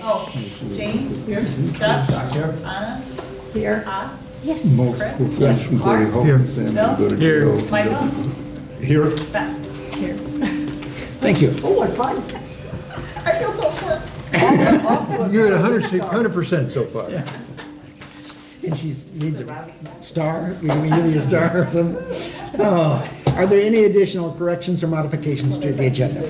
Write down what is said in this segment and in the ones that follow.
Oh, Jane? Here. Jeff? Here. Anna? Here. Yes. Multiple friends from Corey Hope and Sam to go to jail. Michael? Here. Beth? Here. Thank you. Oh, what fun. I feel so fun. You're at 100% so far. Yeah. And she needs a star. We give you a star or something. Oh, are there any additional corrections or modifications to the agenda?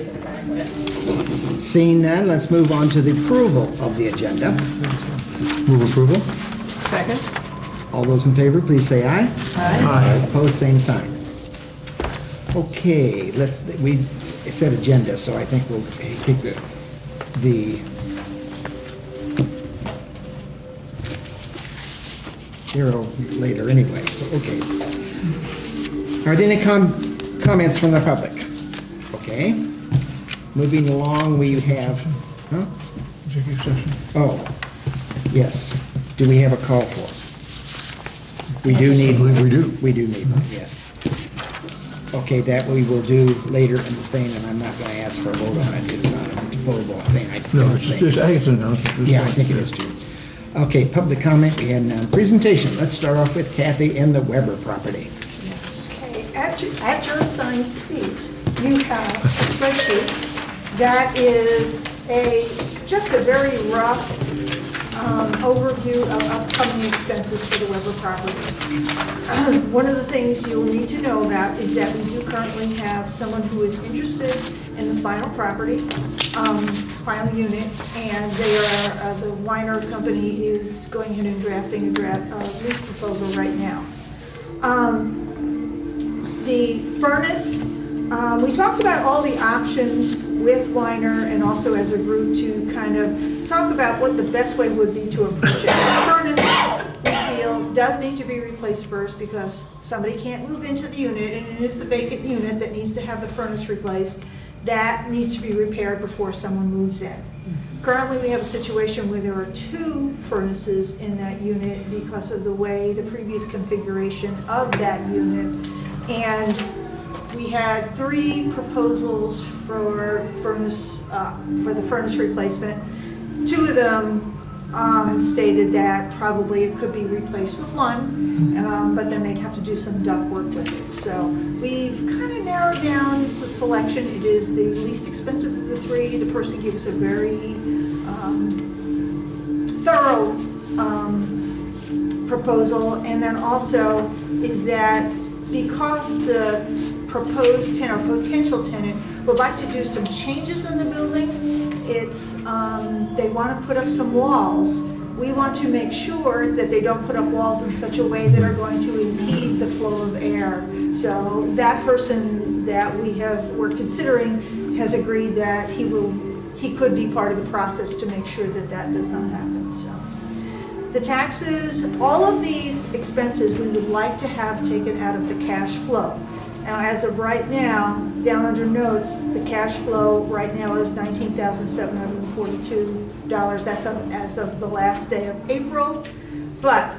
Seeing none, let's move on to the approval of the agenda. Move approval. Second. All those in favor, please say aye. Aye. Opposed, same sign. Okay, we said agenda, so I think we'll take the arrow later anyway, so okay. Are there any comments from the public? Okay. Moving along, we have, Executive session. oh, yes. Do we have a call for? We do need. I believe we do. We do need one, yes. Okay, that we will do later in the thing, and I'm not going to ask for a vote on it. It's not a voteable thing. No, it's just, I think it's an announcement. Yeah, I think it is too. Okay, public comment, we had none. Presentation, let's start off with Kathy in the Weber property. Okay, at your assigned seat, you have a spreadsheet that is just a very rough overview of upcoming expenses for the Weber property. One of the things you'll need to know about is that we do currently have someone who is interested in the final property, final unit, and they are, the Weiner company is going ahead and drafting a lease proposal right now. The furnace, we talked about all the options with Weiner and also as a group to kind of talk about what the best way would be to approach it. The furnace, we feel, does need to be replaced first because somebody can't move into the unit, and it is the vacant unit that needs to have the furnace replaced. That needs to be repaired before someone moves in. Currently, we have a situation where there are 2 furnaces in that unit because of the way the previous configuration of that unit. And we had 3 proposals for the furnace replacement. 2 of them stated that probably it could be replaced with 1, but then they'd have to do some duct work with it. So we've kind of narrowed down. It's a selection. It is the least expensive of the 3. The person gave us a very thorough proposal, and then also is that because the proposed tenant or potential tenant would like to do some changes in the building, they want to put up some walls. We want to make sure that they don't put up walls in such a way that are going to impede the flow of air. So that person that we're considering has agreed that he could be part of the process to make sure that that does not happen. So the taxes, all of these expenses we would like to have taken out of the cash flow. Now, as of right now, down under notes, the cash flow right now is $19,742. That's as of the last day of April. But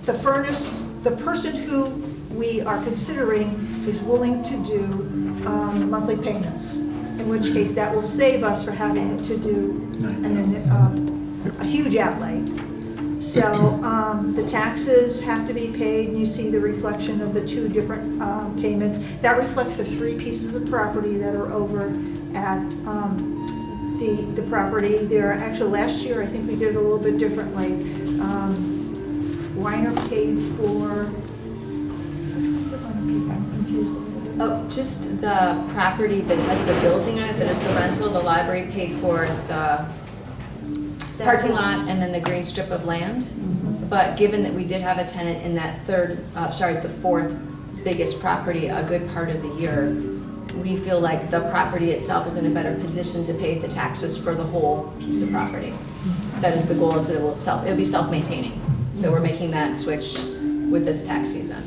the furnace, the person who we are considering is willing to do monthly payments, in which case that will save us for having to do a huge outlay. So the taxes have to be paid, and you see the reflection of the 2 different payments. That reflects the 3 pieces of property that are over at the property. There, actually, last year I think we did it a little bit differently. Weiner paid for. I'm confused a little bit. Oh, just the property that has the building on it, that is the rental. The library paid for the parking lot and then the green strip of land. Mm-hmm. But given that we did have a tenant in that the 4th biggest property a good part of the year, we feel like the property itself is in a better position to pay the taxes for the whole piece of property. Mm-hmm. That is the goal, is that it'll be self-maintaining. So we're making that switch with this tax season.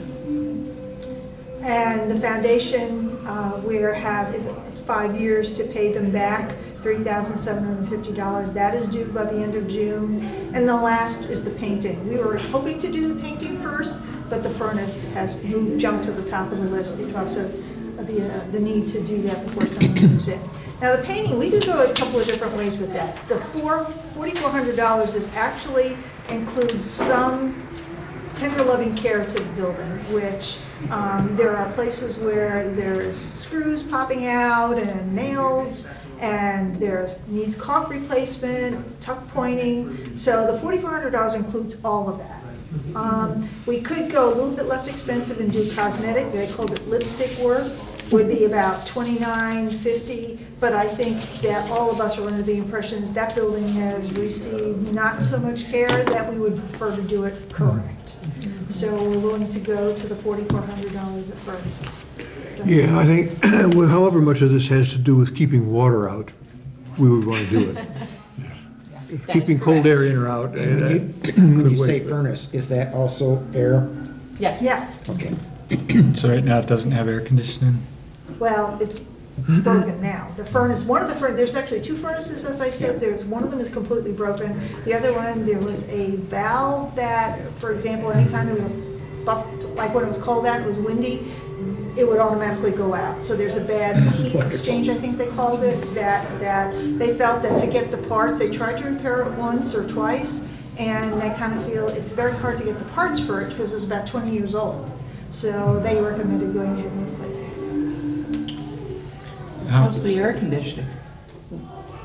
And the foundation, it's 5 years to pay them back. $3,750. That is due by the end of June. And the last is the painting. We were hoping to do the painting first, but the furnace has jumped to the top of the list because of the need to do that before someone moves in. Now, the painting, we could go a couple of different ways with that. The $4,400 is actually includes some tender loving care to the building, which there are places where there's screws popping out and nails, and there's needs caulk replacement, tuck pointing. So the $4,400 includes all of that. We could go a little bit less expensive and do cosmetic. They called it lipstick work. Would be about $29.50, but I think that all of us are under the impression that that building has received not so much care that we would prefer to do it correct. So we're willing to go to the $4,400 at first. So- Yeah, I think, well, however much of this has to do with keeping water out, we would want to do it. If Keeping cold air in or out. When you say furnace, is that also air? Yes. Yes, Okay. So right now it doesn't have air conditioning? well, it's broken now. The furnace, one of the there's actually two furnaces, as I said. There's, one of them is completely broken. The other one, there was a valve that, for example, anytime there was a buff, like when it was cold out, it was windy, it would automatically go out. So there's a bad heat exchange, I think they called it, that they felt that to get the parts, they tried to repair it once or twice, and they kind of feel it's very hard to get the parts for it because it's about 20 years old. So they recommended going ahead and replacing it. How's the air conditioning?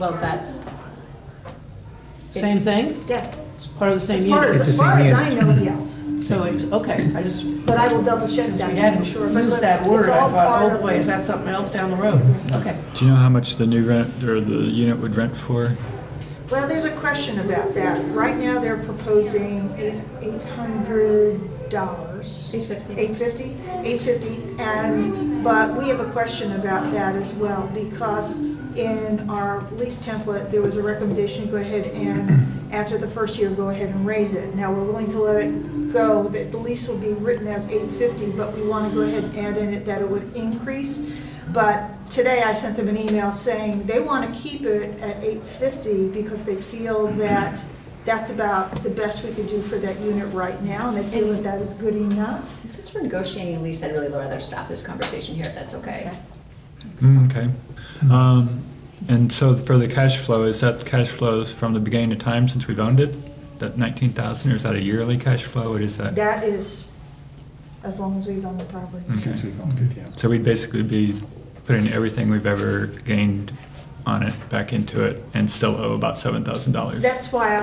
Well, that's, Same thing? Yes. It's part of the As same far unit? It's the as far same as I unit. know, yes. So it's, okay, I just, But I will double check since that we to hadn't be sure. But used that word, it's I all thought, part oh of boy, it. is that something else down the road? Okay. Do you know how much the new rent or the unit would rent for? Well, there's a question about that. Right now, they're proposing $800. $850. $850, and, but we have a question about that as well, because in our lease template, there was a recommendation to go ahead and, after the first year, go ahead and raise it. Now, we're willing to let it go, that the lease will be written as $850, but we want to go ahead and add in it that it would increase. But today, I sent them an email saying they want to keep it at $850 because they feel that that's about the best we could do for that unit right now, and they feel that that is good enough. and since we're negotiating a lease, I'd really rather stop this conversation here, if that's okay. Okay. And so for the cash flow, is that the cash flows from the beginning of time since we've owned it? That 19,000, or is that a yearly cash flow? What is that? That is as long as we've owned the property. Since we've owned it, yeah. So we'd basically be putting everything we've ever gained on it back into it and still owe about $7,000. That's why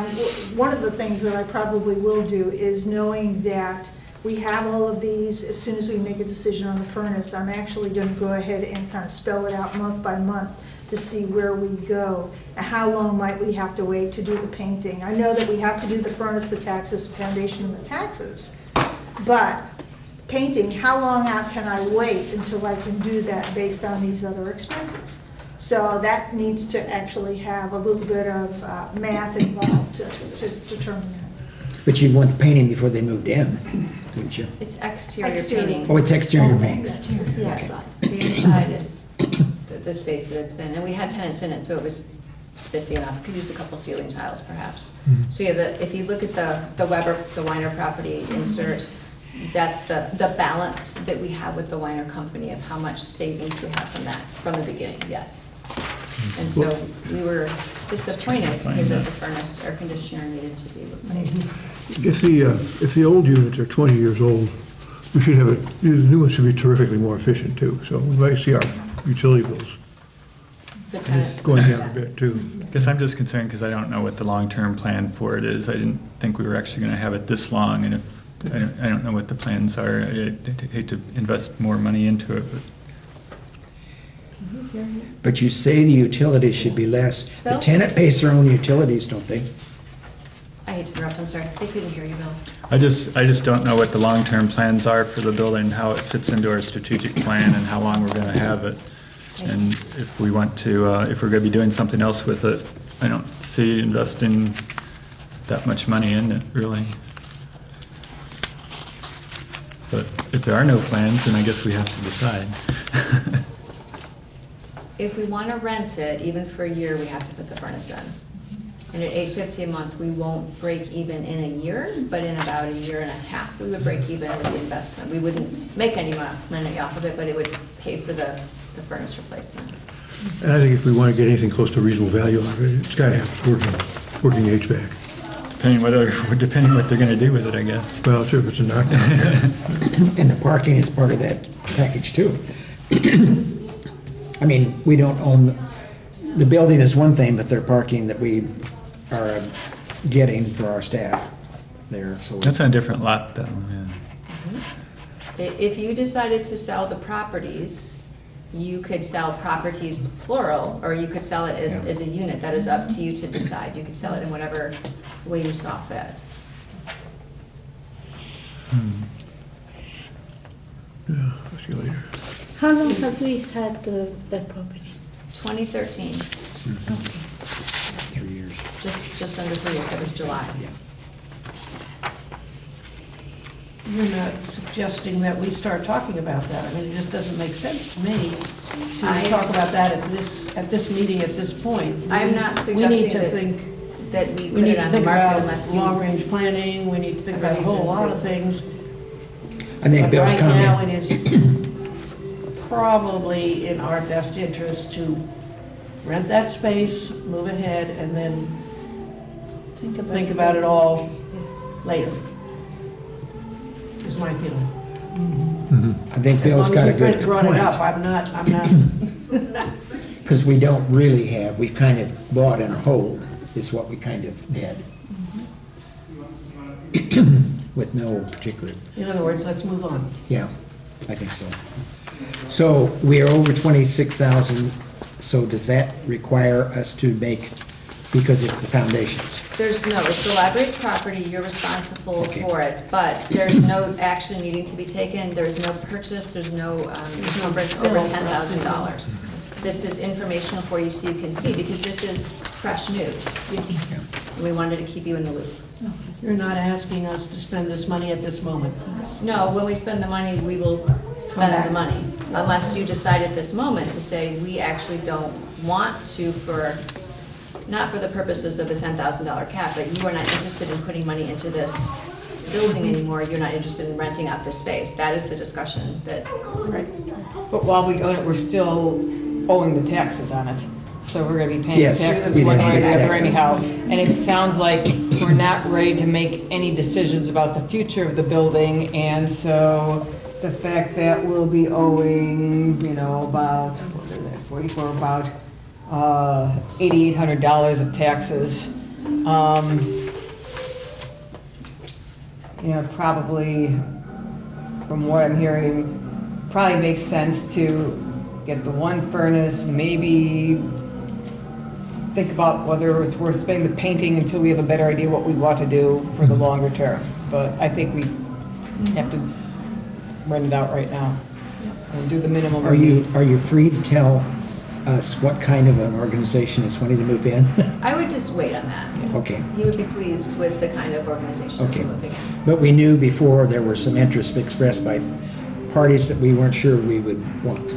one of the things that I probably will do is, knowing that we have all of these, as soon as we make a decision on the furnace, I'm actually going to go ahead and kind of spell it out month by month to see where we go. And how long might we have to wait to do the painting? I know that we have to do the furnace, the taxes, the foundation, and the taxes, but painting, how long out can I wait until I can do that based on these other expenses? So that needs to actually have a little bit of math involved to determine that. But you'd want the painting before they moved in, wouldn't you? It's exterior Exterior. painting. Oh, it's exterior paint. It's the outside. The inside is the space that it's been, and we had tenants in it, so it was spiffy enough. Could use a couple ceiling tiles, perhaps. So yeah, if you look at the Weiner property insert, that's the balance that we have with the Weiner company of how much savings we have from that from the beginning. Yes. And so we were disappointed to hear that the furnace air conditioner needed to be replaced. If the old units are 20 years old, we should have the new ones should be terrifically more efficient too. So we might see our utility bills The tenants going down a bit too. I guess I'm just concerned because I don't know what the long-term plan for it is. I didn't think we were actually going to have it this long, and if I don't know what the plans are. I hate to invest more money into it, but But you say the utilities should be less. The Bill? tenant pays their own utilities, don't they? I hate to interrupt, I'm sorry. They couldn't hear you, Bill. I just don't know what the long-term plans are for the building, how it fits into our strategic plan, and how long we're going to have it. And if we want to, if we're going to be doing something else with it, I don't see investing that much money in it, really. But if there are no plans, then I guess we have to decide. If we want to rent it, even for a year, we have to put the furnace in. And at $850 a month, we won't break even in a year, but in about a year and a half, we would break even with the investment. We wouldn't make any money off of it, but it would pay for the furnace replacement. And I think if we want to get anything close to reasonable value out of it, it's got to have working HVAC. Depending what they're gonna do with it, I guess. Well, sure, if it's a knockdown. And the parking is part of that package too. I mean, we don't own, the building is one thing, but their parking that we are getting for our staff there, so. That's on a different lot, though, yeah. If you decided to sell the properties, you could sell properties plural, or you could sell it as a unit. That is up to you to decide. You could sell it in whatever way you saw fit. Yeah, I'll see you later. How long have we had that property? 2013, 3 years. just under 3 years. That was July. You're not suggesting that we start talking about that. I mean, it just doesn't make sense to me to talk about that at this meeting, at this point. I'm not We suggesting need to think, that we we put need it to on the think market about unless you. long-range planning, we need to think have a about a whole reason lot to. of things. I think But Bill's right now, comment, it is probably in our best interest to rent that space, move ahead, and then think about it all later. Is my feeling. I think As Bill's long got a as good we brought it up, point. I'm not. Because we don't really have, we've kind of bought and hold is what we kind of did. With no particular, In other words, let's move on. yeah, I think so. So we are over 26,000, so does that require us to make, because it's the foundations? It's the library's property, you're responsible Okay. for it, but there's no action needing to be taken, there's no purchase, there's no encumbrance over $10,000. This is informational for you so you can see, because this is fresh news. And we wanted to keep you in the loop. You're not asking us to spend this money at this moment. No, when we spend the money, we will spend the money, unless you decide at this moment to say, we actually don't want to not for the purposes of the $10,000 cap, but you are not interested in putting money into this building anymore, you're not interested in renting out this space. That is the discussion that. Right. But while we own it, we're still owing the taxes on it. So we're gonna be paying Yes, taxes we one didn't way or pay the other taxes. anyhow. And it sounds like we're not ready to make any decisions about the future of the building. And so the fact that we'll be owing, about, about $8,800 of taxes, probably, from what I'm hearing, probably makes sense to get the one furnace, maybe think about whether it's worth spending the painting until we have a better idea what we want to do for the longer term. But I think we have to rent it out right now and do the minimum. Are you free to tell us what kind of an organization is wanting to move in? I would just wait on that. Okay. He would be pleased with the kind of organization Okay. we're moving in. But we knew before there were some interest expressed by parties that we weren't sure we would want.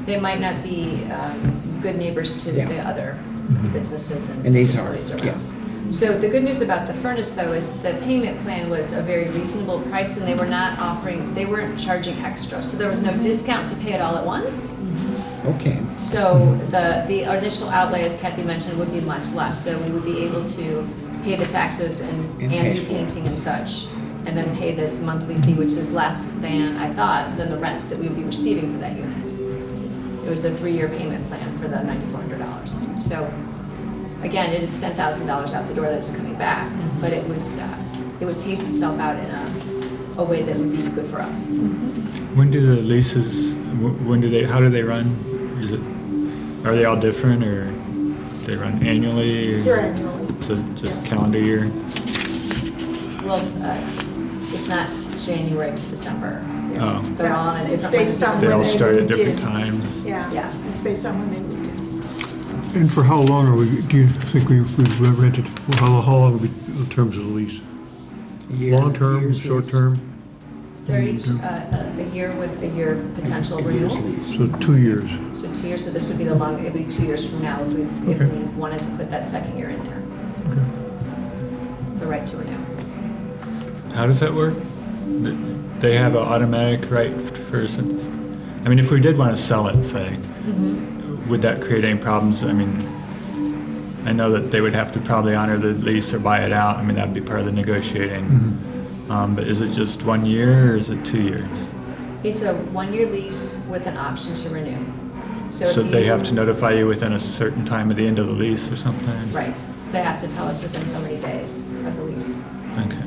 They might not be good neighbors to Yeah. the other businesses And and these are, facilities yeah. around. So the good news about the furnace, though, is the payment plan was a very reasonable price, and they weren't charging extra. So there was no discount to pay it all at once. Okay. So the initial outlay, as Kathy mentioned, would be much less. So we would be able to pay the taxes and And do cash flow. painting and such, and then pay this monthly fee, which is less than, I thought, than the rent that we would be receiving for that unit. It was a 3-year payment plan for the $9,400. So again, it's $10,000 out the door that's coming back, but it would pace itself out in a way that would be good for us. When do the leases, how do they run? Are they all different, or do they run annually? They're annually. So just calendar year? Well, it's not January to December. Oh, They're all on a It's different based on they when all start at moved different in. times? Yeah, Yeah. it's based on when they moved in. And for how long do you think we've rented? Well, how long will be the terms of the lease? Long-term, Years short-term? They're each a year with a year potential lease? Years renewal. lease. So 2 years. So 2 years, so this would be it'd be 2 years from now if we Okay. wanted to put that second year in there. Okay. The right to renew. How does that work? They have an automatic right for, I mean, if we did want to sell it, say, would that create any problems? I mean, I know that they would have to probably honor the lease or buy it out. I mean, that would be part of the negotiating. But is it just 1 year or is it 2 years? It's a 1-year lease with an option to renew. So if they you- have to notify you within a certain time at the end of the lease or something? Right. They have to tell us within so many days of the lease Okay.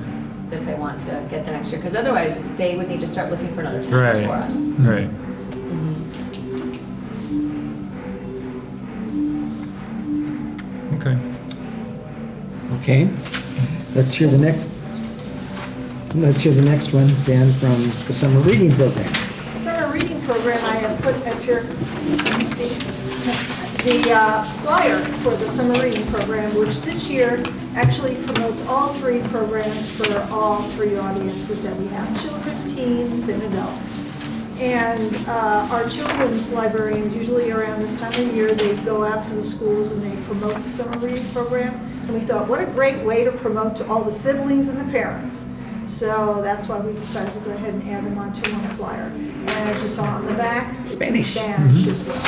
that they want to get the next year. Because otherwise, they would need to start looking for another tenant Right. for us. Right. Okay. Okay. Let's hear the next one, Dan, from the summer reading program. Summer reading program, I have put at your seats the flyer for the summer reading program, which this year actually promotes all 3 programs for all 3 audiences that we have, children, teens, and adults. And our children's librarians, usually around this time of year, they go out to the schools and they promote the summer reading program. And we thought, what a great way to promote to all the siblings and the parents. So that's why we decided to go ahead and add them onto one flyer. And as you saw on the back, it's in Spanish. as well.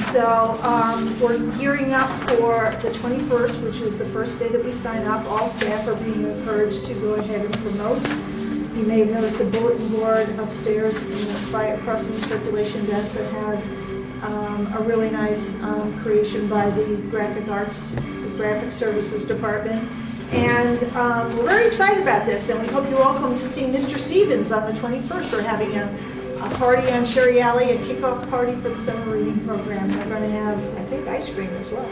So we're gearing up for the 21st, which is the first day that we sign up. All staff are being encouraged to go ahead and promote. You may have noticed the bulletin board upstairs across from the circulation desk that has a really nice creation by the graphic arts, the graphic services department. And we're very excited about this, and we hope you all come to see Mr. Stevens on the 21st. We're having a party on Sherry Alley, a kickoff party for the summer reading program. We're going to have, I think, ice cream as well.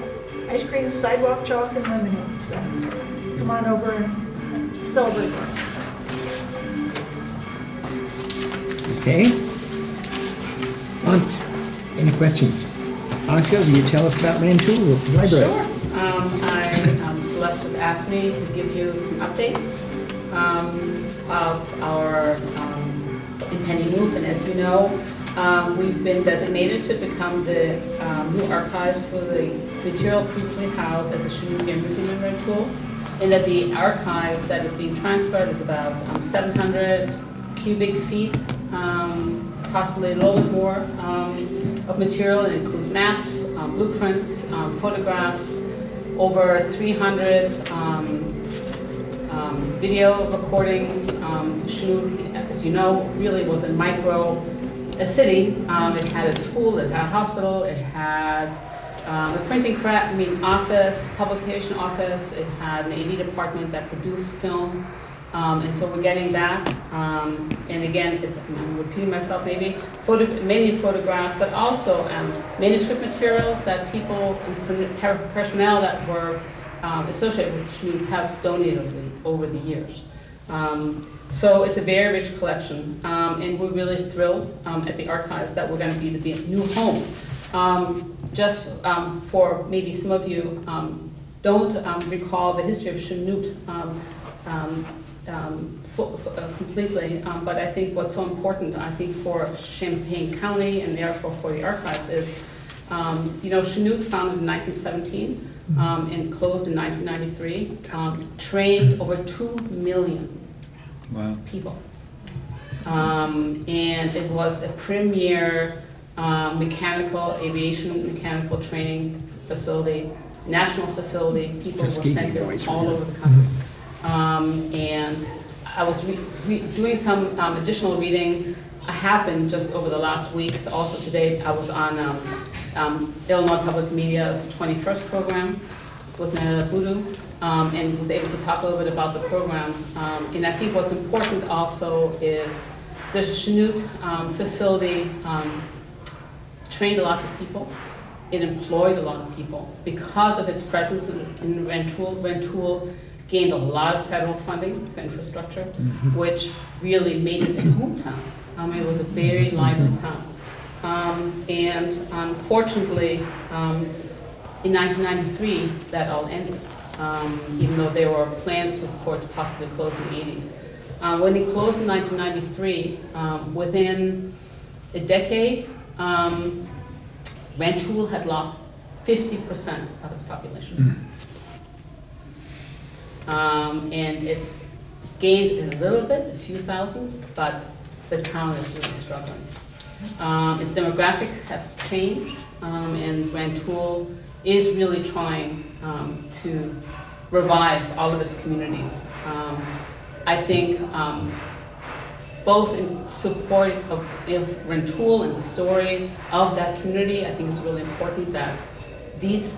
Ice cream, sidewalk chalk, and lemonade. So come on over and celebrate with us. Okay. Any questions? Anka, will you tell us about Rantoul Library? Sure. Celeste has asked me to give you some updates of our impending move. And as you know, we've been designated to become the new archives for the material previously housed at the Chanute Museum in Rantoul. And that the archives that is being transferred is about 700 cubic feet, possibly a little bit more of material. It includes maps, blueprints, photographs, over 300 video recordings. Chanute, as you know, really was a city. It had a school, it had a hospital, it had a printing office, publication office. It had an AV department that produced film. And so we're getting that. And again, I'm repeating myself maybe, mainly photographs, but also manuscript materials that people, personnel that were associated with Chanute have donated over the years. So it's a very rich collection. And we're really thrilled at the archives that we're going to be the new home. Just for maybe some of you don't recall the history of Chanute completely, but I think what's so important, I think, for Champaign County and therefore for the archives is, Chanute founded in 1917 and closed in 1993, trained over 2 million people. And it was a premier mechanical training facility, national facility. People were sent here all over the country. And I was doing some additional reading. I have been just over the last weeks. Also today, I was on Illinois Public Media's 21st program with Nana Voodoo, and was able to talk a little bit about the program. And I think what's important also is the Chanute facility trained lots of people. It employed a lot of people. Because of its presence in Rantoul gained a lot of federal funding for infrastructure, which really made it a hometown. It was a very lively town. And unfortunately, in 1993, that all ended, even though there were plans for it to possibly close in the 80s. When it closed in 1993, within a decade, Rantoul had lost 50% of its population. And it's gained a little bit, a few thousand, but the town is really struggling. Its demographic has changed, and Rantoul is really trying to revive all of its communities. I think both in support of Rantoul and the story of that community, I think it's really important that these,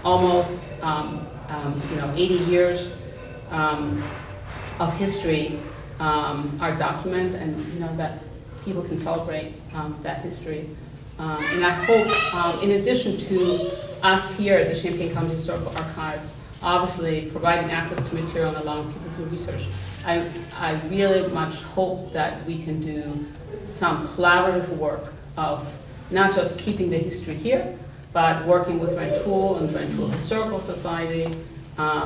almost 80 years of history are documented, and that people can celebrate that history. And I hope, in addition to us here at the Champaign County Historical Archives, obviously providing access to material and allowing people to do research, I really much hope that we can do some collaborative work of not just keeping the history here, but working with Rantoul and Rantoul Historical Society,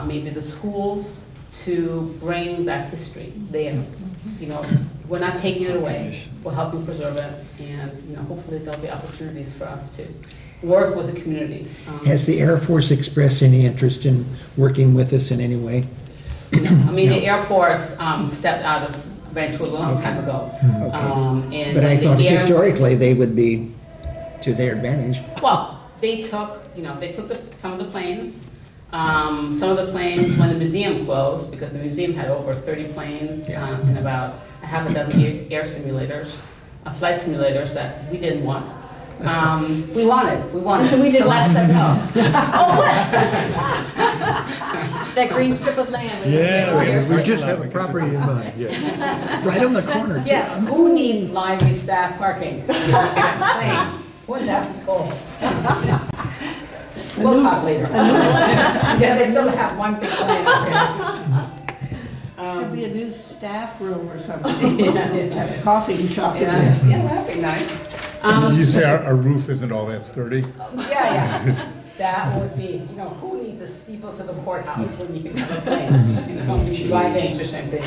maybe the schools, to bring that history there. We're not taking it away, we're helping preserve it, and hopefully there'll be opportunities for us to work with the community. Has the Air Force expressed any interest in working with us in any way? No, the Air Force stepped out of Rantoul a long time ago. Okay. But I thought historically they would be to their advantage. Well, they took some of the planes. Some of the planes when the museum closed, because the museum had over 30 planes and about a half a dozen air simulators, flight simulators that we didn't want. We wanted. We did less than no. Oh, That green strip of land. We just have a property in mind, yeah. Right on the corner, too. yes, who needs library staff parking? Wouldn't that be cool? We'll talk later. Yeah, they still have one big plane up there. Could be a new staff room or something. Have a coffee shop in there. Yeah, that'd be nice. You say our roof isn't all that sturdy? Yeah. That would be, who needs a steeple to the courthouse when you can have a plane? You drive into Champaign.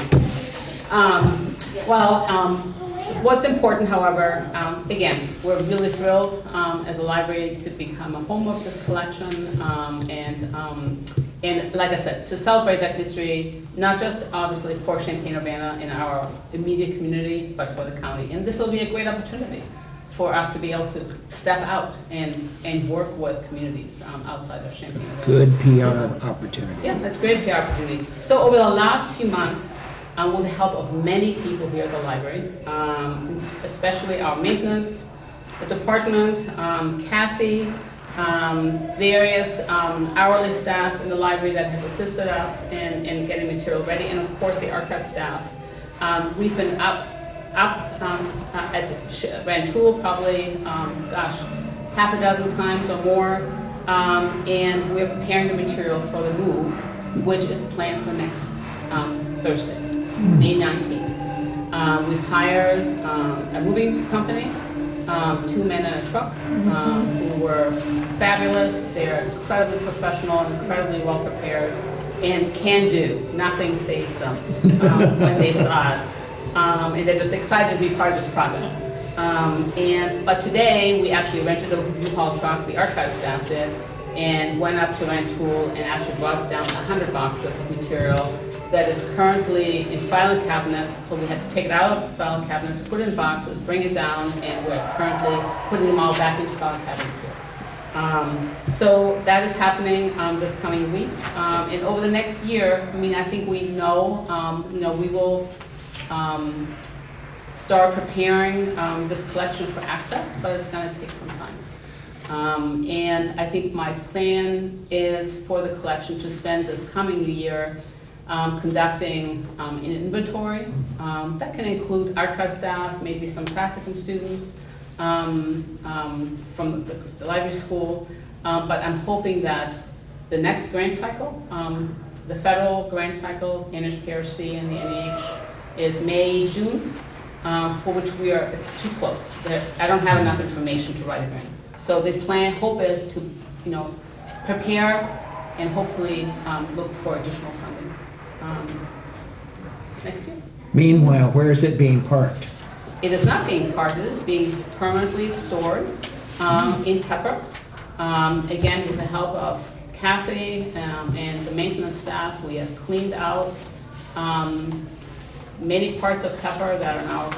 What's important, however, again, we're really thrilled as a library to become a home of this collection, and like I said, to celebrate that history, not just obviously for Champaign-Urbana and our immediate community, but for the county. And this will be a great opportunity for us to be able to step out and work with communities outside of Champaign-Urbana. Good PR opportunity. Yeah, that's great PR opportunity. So over the last few months, with the help of many people here at the library, especially our maintenance department, Kathy, various hourly staff in the library that have assisted us in getting material ready, and of course the archive staff. We've been up at Rantoul probably, half a dozen times or more, and we're preparing the material for the move, which is planned for next Thursday, May 19th. We've hired a moving company, 2 men and a truck, who were fabulous. They're incredibly professional and incredibly well prepared, and can do. Nothing fazed them when they saw it. And they're just excited to be part of this project. But today, we actually rented a U-Haul truck, the archive staff did, and went up to Rantoul and actually brought down 100 boxes of material that is currently in filing cabinets. So we had to take it out of filing cabinets, put it in boxes, bring it down, and we're currently putting them all back into filing cabinets here. So that is happening this coming week. And over the next year, I think we know, we will start preparing this collection for access, but it's going to take some time. And I think my plan is for the collection to spend this coming year conducting an inventory. That can include archive staff, maybe some practicum students from the library school. But I'm hoping that the next grant cycle, the federal grant cycle, NHPRC and the NEH, is May, June, for which it's too close. I don't have enough information to write a grant. So the hope is to, prepare and hopefully look for additional funding next year. Meanwhile, where is it being parked? It is not being parked, it is being permanently stored in Tepper. Again, with the help of Kathy and the maintenance staff, we have cleaned out many parts of Tepper that are now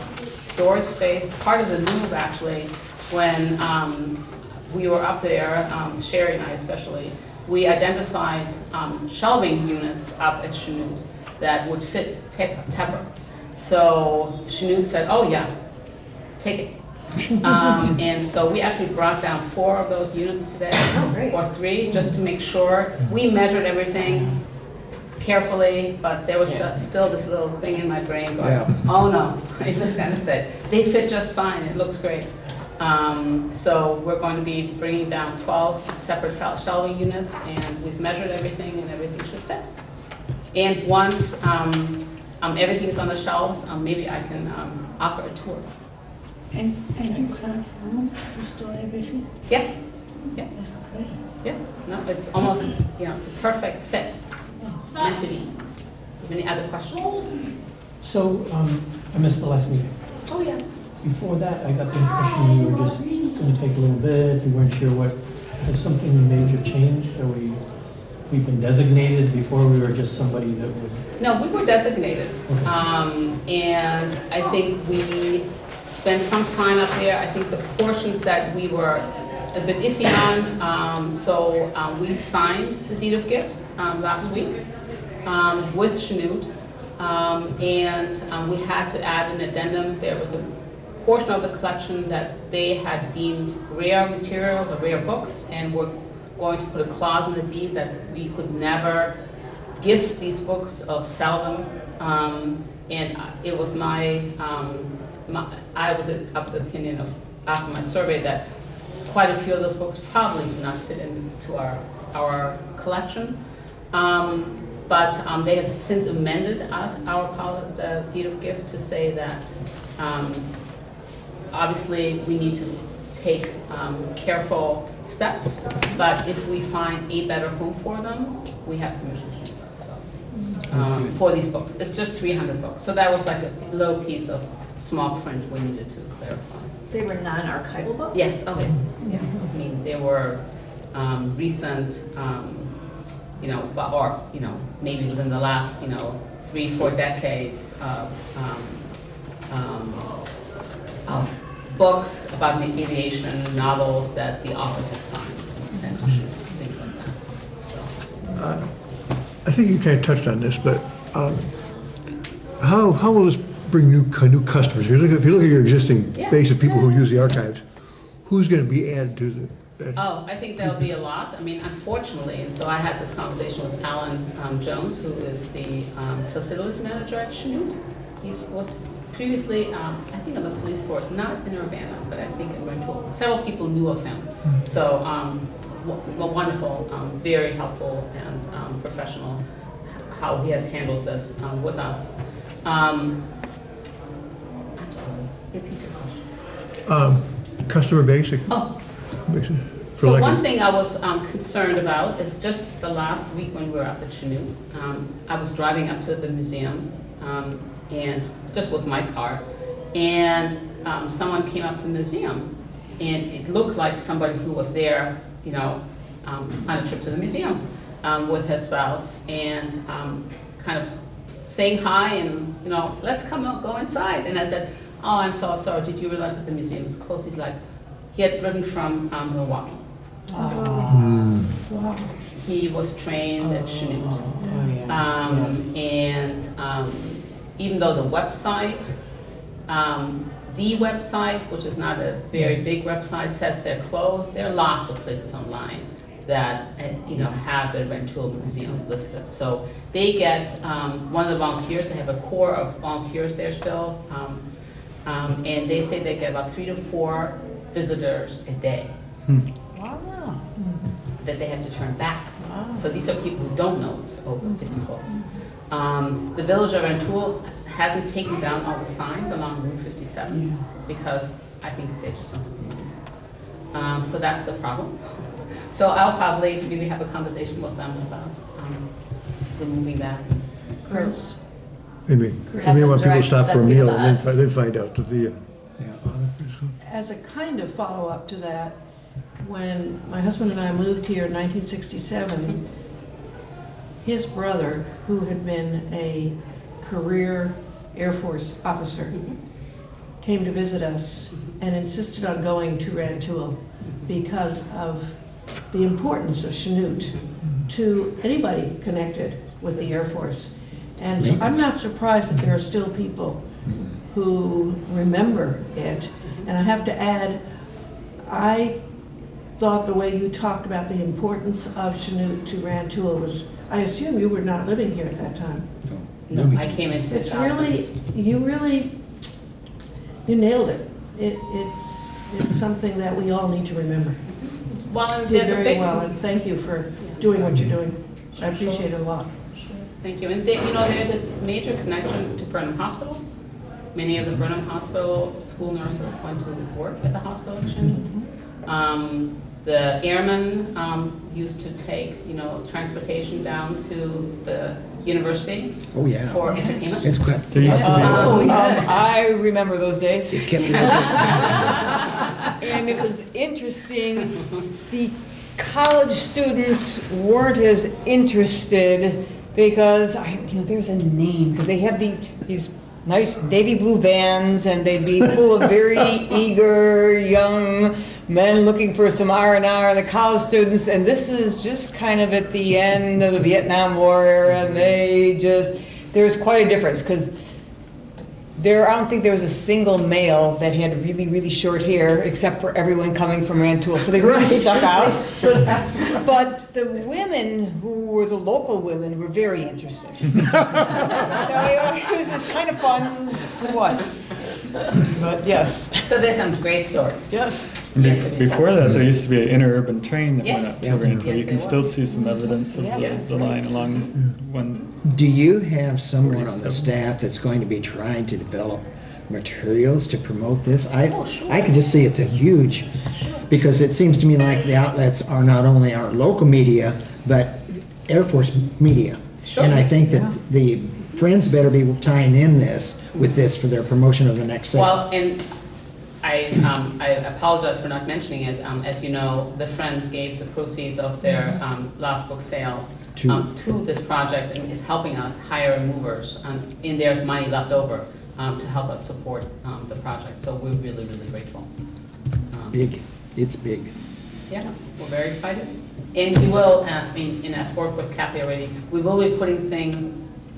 storage space. Part of the move, actually, when we were up there, Sherry and I especially, we identified shelving units up at Chanute that would fit Tepper. So Chanute said, oh yeah, take it. And so we actually brought down 4 of those units today, or 3, just to make sure. We measured everything carefully, but there was still this little thing in my brain going, oh no, it was going to fit. They fit just fine, it looks great. So we're going to be bringing down 12 separate shelving units, and we've measured everything, and everything should fit. And once everything is on the shelves, maybe I can offer a tour. And you have room to store everything? Yeah, yeah, That's great. yeah. No, it's almost, it's a perfect fit, meant to be. Any other questions? So, I missed the last meeting. Oh, yes. Before that, I got the impression you were just going to take a little bit, you weren't sure what, has something major changed? We've been designated, before we were just somebody that would... No, we were designated. Okay. And I think we spent some time up there. I think the portions that we were a bit iffy on, so we signed the deed of gift last week with Chanute, and we had to add an addendum. There was a portion of the collection that they had deemed rare materials or rare books, and we're going to put a clause in the deed that we could never gift these books or sell them. And it was I was of the opinion of, after my survey, that quite a few of those books probably do not fit into our collection. But they have since amended the deed of gift to say that obviously we need to take careful steps, but if we find a better home for them, we have permission to do that. So for these books, it's just 300 books. So that was like a little piece of small print we needed to clarify. They were non-archival books? Yes, okay. Yeah. I mean, they were recent, or maybe within the last 3-4 decades of books about aviation, novels that the authors had signed, censorship, things like that. So. I think you kind of touched on this, but how will this bring new customers? If you look at your existing base of people who use the archives, who's going to be added to the... Oh, I think there'll be a lot. I mean, unfortunately, and so I had this conversation with Alan Jones, who is the facilities manager at Chanute. He was previously, I think, on the police force, not in Urbana, but I think in Rentoul. Several people knew of him. So, wonderful, very helpful and professional, how he has handled this with us. I'm sorry, repeat your question. Customer basic. Oh. Basic. So one thing I was concerned about is just the last week when we were up at Chanute, I was driving up to the museum and just with my car, and someone came up to the museum, and it looked like somebody who was there, on a trip to the museum with his spouse, and kind of saying hi and let's go inside. And I said, oh, I'm so sorry. Did you realize that the museum is closed? He's like, he had driven from Milwaukee. Wow. He was trained at Chanute. And even though the website, which is not a very big website, says they're closed, there are lots of places online that have the Rentoul Museum listed. So they get one of the volunteers. They have a core of volunteers there still, and they say they get about 3 to 4 visitors a day. Wow. That they have to turn back. Wow. So these are people who don't know it's open, it's closed. The village of Rentoul hasn't taken down all the signs along Route 57 because I think they just don't have them. So that's a problem. So I'll probably maybe have a conversation with them about removing that. Gross. Maybe when people stop for a meal and then find out that the... As a kind of follow-up to that, when my husband and I moved here in 1967, his brother, who had been a career Air Force officer, came to visit us and insisted on going to Rantoul because of the importance of Chanute to anybody connected with the Air Force. And so I'm not surprised that there are still people who remember it. And I have to add, I thought the way you talked about the importance of Chanute to Rantoul was, I assume you were not living here at that time. No, I came in 2000. It's really, you nailed it. It's something that we all need to remember. Well, and You did there's a very big well, and thank you for doing what you're doing. I appreciate it a lot. Thank you. And there's a major connection to Burnham Hospital. Many of the Burnham Hospital school nurses went to work at the hospital in Chanute. The airmen used to take, transportation down to the university Oh, yeah. for entertainment. It's quite. There used to be I remember those days. It kept me- And it was interesting, the college students weren't as interested because, there's a name, because they have these nice navy blue vans, and they'd be full of very eager young men looking for some R&R, the college students, and this is just kind of at the end of the Vietnam War era, and there's quite a difference, because I don't think there was a single male that had really, really short hair, except for everyone coming from Rantoul. So they really stuck out. But the women who were the local women were very interested. So it was just kind of fun to watch. But yes. So there's some great stories. Yes. Before that, there used to be an interurban train that Yes. went up to Yeah. Rantoul. Yes, You can there still was. see some evidence of Yes. the line along one. Do you have someone on the 47. staff that's going to be trying to develop materials to promote this? Oh, sure. I can just see it's a huge, because it seems to me like the outlets are not only our local media, but Air Force media. Sure. And I think that the Friends better be tying in this with this for their promotion of the next segment. Well, and I apologize for not mentioning it. As you know, the Friends gave the proceeds of their last book sale to this project and is helping us hire movers. And there's money left over to help us support the project. So we're really, really grateful. Big. It's big. Yeah, we're very excited. And we will, I've worked with Kathy already, we will be putting things,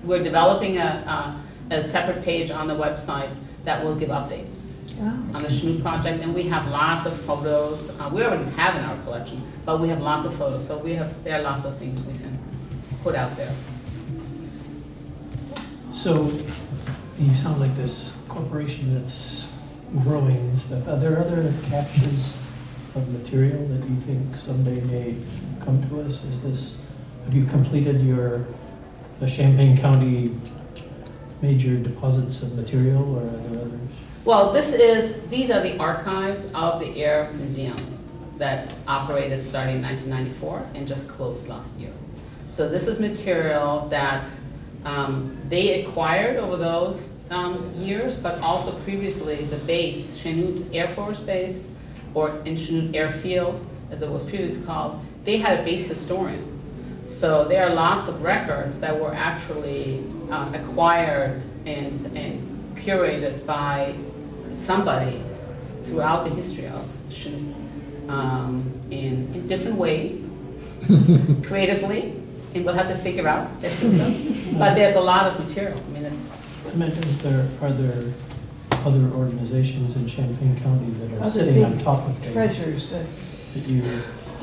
we're developing a separate page on the website that will give updates on the Chanute project, and we have lots of photos. We already have in our collection, but we have lots of photos, so there are lots of things we can put out there. So you sound like this corporation that's growing and stuff. Are there other caches of material that you think someday may come to us? Have you completed the Champaign County major deposits of material, or are there others? Well, these are the archives of the Air Museum that operated starting in 1994 and just closed last year. So this is material that they acquired over those years, but also previously the base, Chanute Air Force Base, or in Chanute Airfield, as it was previously called, they had a base historian. So there are lots of records that were actually acquired and curated by somebody throughout the history of Chanute in different ways, creatively, and we'll have to figure out their system. But there's a lot of material. I meant, are there other organizations in Champaign County that are Other sitting on big top of things treasures that you?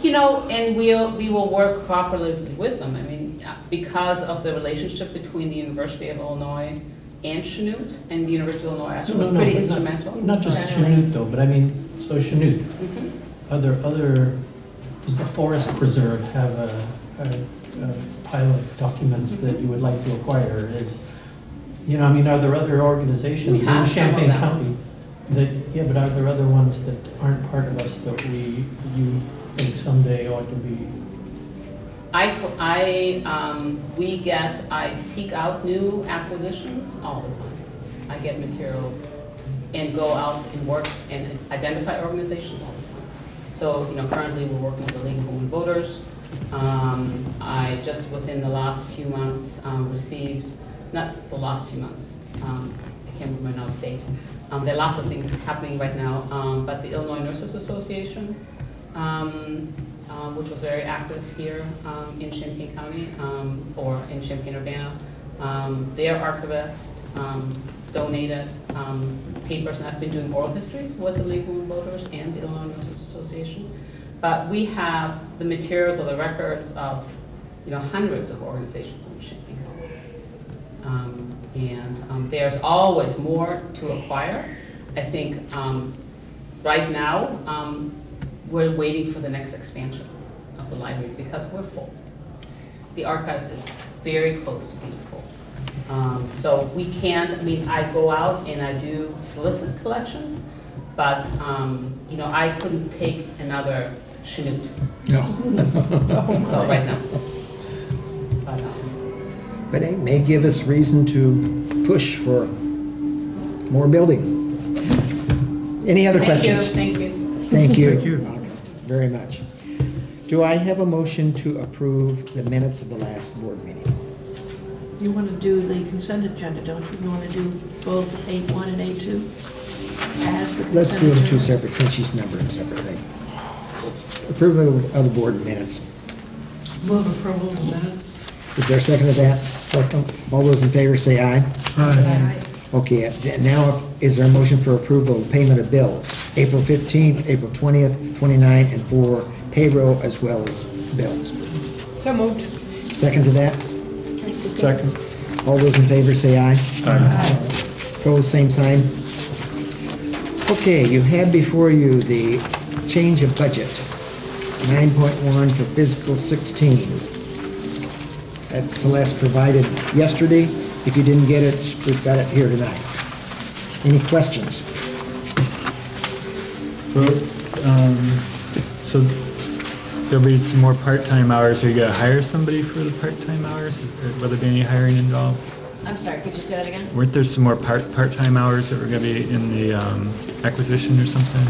And we will work cooperatively with them. Because of the relationship between the University of Illinois and Chanute, and the University of Illinois actually was pretty instrumental. Not just Chanute though, but so Chanute. Are there does the Forest Preserve have a pile of documents that you would like to acquire? Are there other organizations in Champaign County but are there other ones that aren't part of us that you think someday ought to be? I seek out new acquisitions all the time. I get material and go out and work and identify organizations all the time. So, currently we're working with the League of Women Voters. I just within the last few months received, not the last few months, I can't remember my date, There are lots of things happening right now, but the Illinois Nurses Association, which was very active here in Champaign County, or in Champaign-Urbana, their archivist donated papers, and I've been doing oral histories with the League of Women Voters and the Illinois Nurses Association. But we have the materials or the records of, hundreds of organizations in Champaign County. There's always more to acquire. I think right now we're waiting for the next expansion of the library because we're full. The archives is very close to being full. So we can't, I go out and I do solicit collections, but I couldn't take another Chanute. No. So right now. But it may give us reason to push for more building. Any other questions? Thank you. Thank you. Thank you. Very much. Do I have a motion to approve the minutes of the last board meeting? You want to do the consent agenda, don't you? You want to do both 8.1 and 8.2 as the consent Let's do them two agenda? separate, since she's numbered them separately. Approval of the board minutes. Move approval of the minutes. Is there a second to that? Second. All those in favor say aye. Aye. Okay, now is there a motion for approval of payment of bills? April 15th, April 20th, 29th, and for payroll as well as bills. So moved. Second to that? Second. All those in favor say aye. Aye. Opposed, same sign. Okay, you have before you the change of budget, 9.1 for fiscal 16. That's Celeste provided yesterday. If you didn't get it, we've got it here tonight. Any questions? Well, so there'll be some more part-time hours. Are you gonna hire somebody for the part-time hours? Or will there be any hiring involved? I'm sorry, could you say that again? Weren't there some more part-time hours that were gonna be in the acquisition or something?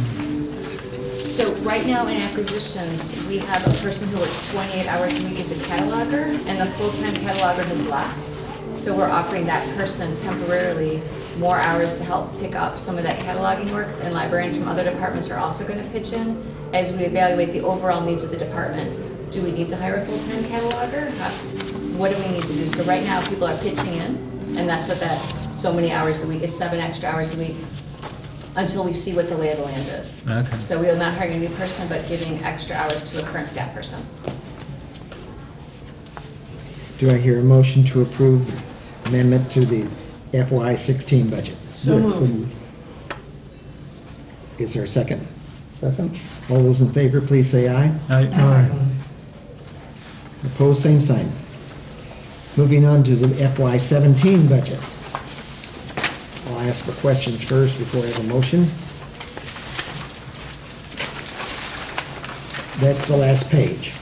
So right now in acquisitions, we have a person who works 28 hours a week as a cataloger, and the full-time cataloger has left. So we're offering that person temporarily more hours to help pick up some of that cataloging work, and librarians from other departments are also going to pitch in as we evaluate the overall needs of the department. Do we need to hire a full-time cataloger? What do we need to do? So right now, people are pitching in, and that's what that, so many hours a week, it's 7 extra hours a week, until we see what the lay of the land is. Okay. So we are not hiring a new person, but giving extra hours to a current staff person. Do I hear a motion to approve the amendment to the FY16 budget? So moved. Is there a second? Second. All those in favor, please say aye. Aye. Opposed, same sign. Moving on to the FY17 budget. I'll ask for questions first before I have a motion. That's the last page,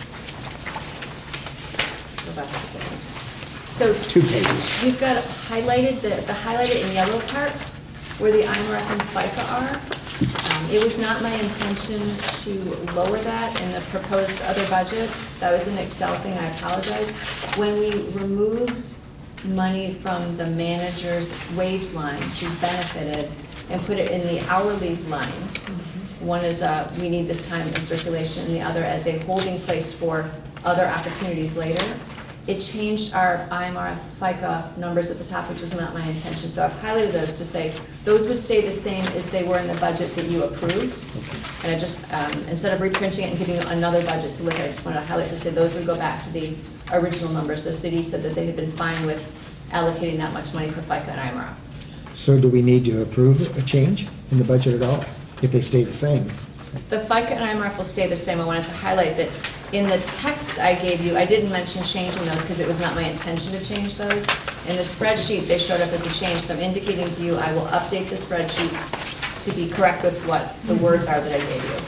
So 2 pages. we've got highlighted, the highlighted in yellow parts where the IMRF and FICA are. It was not my intention to lower that in the proposed other budget. That was an Excel thing, I apologize. When we removed money from the manager's wage line, she's benefited, and put it in the hourly lines. One is we need this time in circulation, and the other as a holding place for other opportunities later. It changed our IMRF FICA numbers at the top, which was not my intention. So I've highlighted those to say those would stay the same as they were in the budget that you approved. And I just, instead of reprinting it and giving you another budget to look at, I just wanted to highlight to say those would go back to the original numbers. The city said that they had been fine with allocating that much money for FICA and IMRF. So do we need to approve a change in the budget at all, if they stay the same? The FICA and IMRF will stay the same. I wanted to highlight that in the text I gave you, I didn't mention changing those because it was not my intention to change those. In the spreadsheet, they showed up as a change, so I'm indicating to you I will update the spreadsheet to be correct with what the words are that I gave you.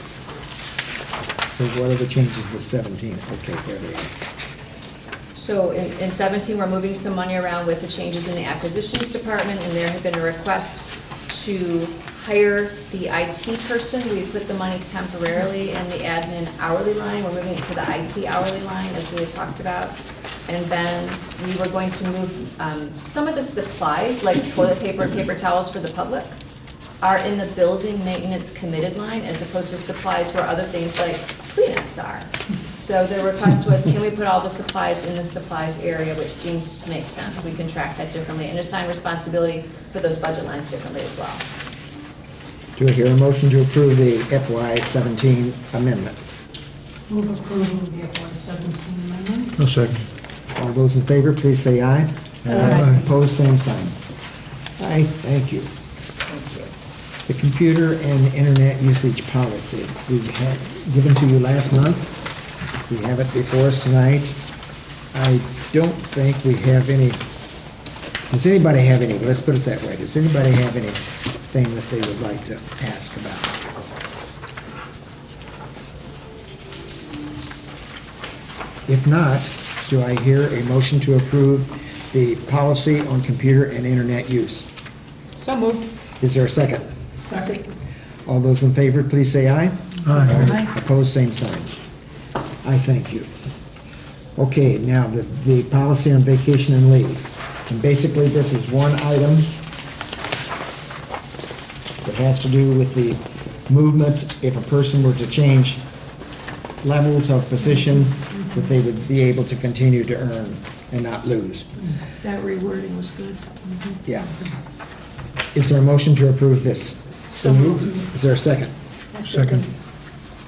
So what are the changes of 17? Okay, there they are. So in 17, we're moving some money around with the changes in the acquisitions department, and there had been a request to hire the IT person. We put the money temporarily in the admin hourly line. We're moving it to the IT hourly line, as we had talked about. And then we were going to move some of the supplies, like toilet paper and paper towels for the public, are in the building maintenance committed line as opposed to supplies where other things like Kleenex are. So the request was, can we put all the supplies in the supplies area, which seems to make sense. We can track that differently and assign responsibility for those budget lines differently as well. Do I hear a motion to approve the FY17 amendment? Move approval of the FY17 amendment. No second. All those in favor, please say aye. Aye. Opposed, same sign. Aye, thank you. The computer and internet usage policy, we had given to you last month. We have it before us tonight. I don't think we have any, does anybody have any, let's put it that way, does anybody have anything that they would like to ask about? If not, do I hear a motion to approve the policy on computer and internet use? So moved. Is there a second? Second. All those in favor, please say aye. Aye. Opposed, same sign. I thank you. Okay, now the policy on vacation and leave. And basically, this is one item that has to do with the movement. If a person were to change levels of position, that they would be able to continue to earn and not lose. That rewording was good. Yeah. Is there a motion to approve this? So moved. Is there a second? Second.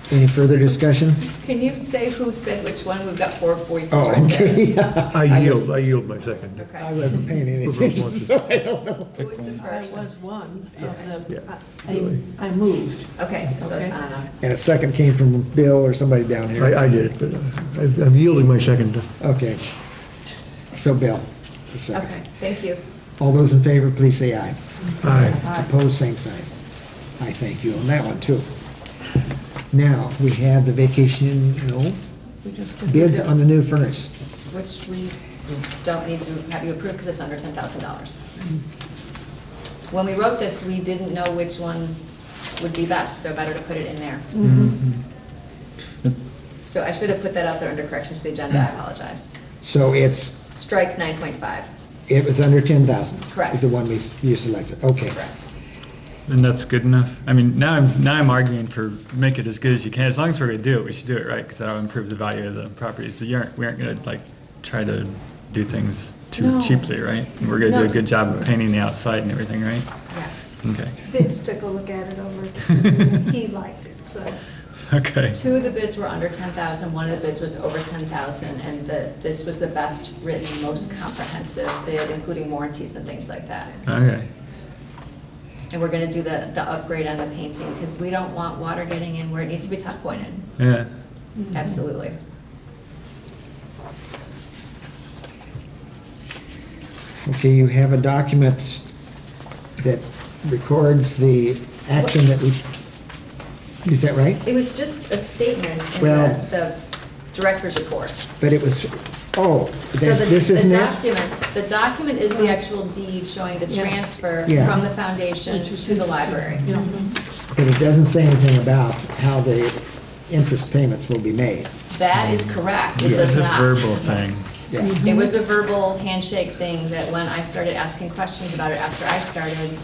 Any further discussion? Can you say who said which one? We've got 4 voices Oh, right there. okay. I yield my second. I Okay. wasn't paying any attention, so I don't know. Who was the I first? was one of the, Yeah. I moved. Okay, so it's Okay. Anna. And a second came from Bill or somebody down here. I did it, but I'm yielding my second. Okay. So Bill, the second. Okay, thank you. All those in favor, please say aye. Aye. Opposed, same sign. I thank you on that one, too. Now, we have the vacation, We just did bids that. on the new furnace. Which we don't need to have you approve because it's under $10,000. When we wrote this, we didn't know which one would be best, so better to put it in there. So I should have put that out there under corrections to the agenda, I apologize. So it's, Strike 9.5, it was under 10,000. Correct. Is the one you selected. Okay. correct. And that's good enough? I mean, now I'm arguing for make it as good as you can. As long as we're gonna do it, we should do it right, because that'll improve the value of the property. So we aren't gonna like try to do things too No. cheaply, right? We're gonna do a No. good job of painting the outside and everything, right? Yes. Okay. Vince took a look at it over at the city, and he liked it, so. Okay. 2 of the bids were under 10,000, 1 of the bids was over 10,000, and this was the best written, most comprehensive bid, including warranties and things like that. Okay. And we're gonna do the upgrade on the painting, because we don't want water getting in where it needs to be tuck pointed. Yeah. Absolutely. Okay, you have a document that records the action that we, is that right? It was just a statement in Well- the director's report. But it was, oh, So this isn't it? the document is the actual deed showing the Yes. transfer Yeah. from the foundation Which is to the library. Yeah. But it doesn't say anything about how the interest payments will be made. That is correct, it Yeah. does It's a not. verbal thing. Yeah. It was a verbal handshake thing that when I started asking questions about it after I started,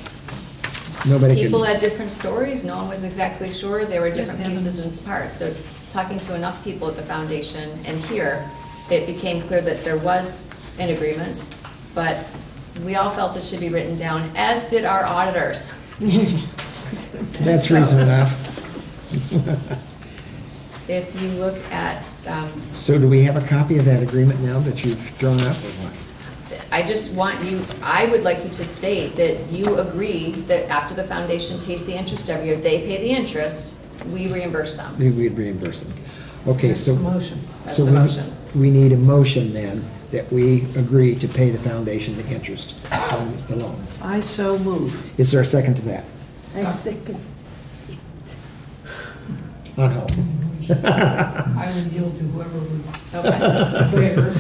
Nobody people can, had different stories, no one was exactly sure, there were different pieces and parts. So talking to enough people at the foundation and here, it became clear that there was an agreement, but we all felt it should be written down, as did our auditors. that's reason enough. If you look at, So do we have a copy of that agreement now that you've drawn up or what? I just want you, I would like you to state that you agree that after the foundation pays the interest every year, they pay the interest, we reimburse them. We'd reimburse them. Okay, That's so. the motion. That's so the we- motion. We need a motion then that we agree to pay the foundation the interest on the loan. I so move. Is there a second to that? I second. On hold. I would yield to whoever would Okay. favor.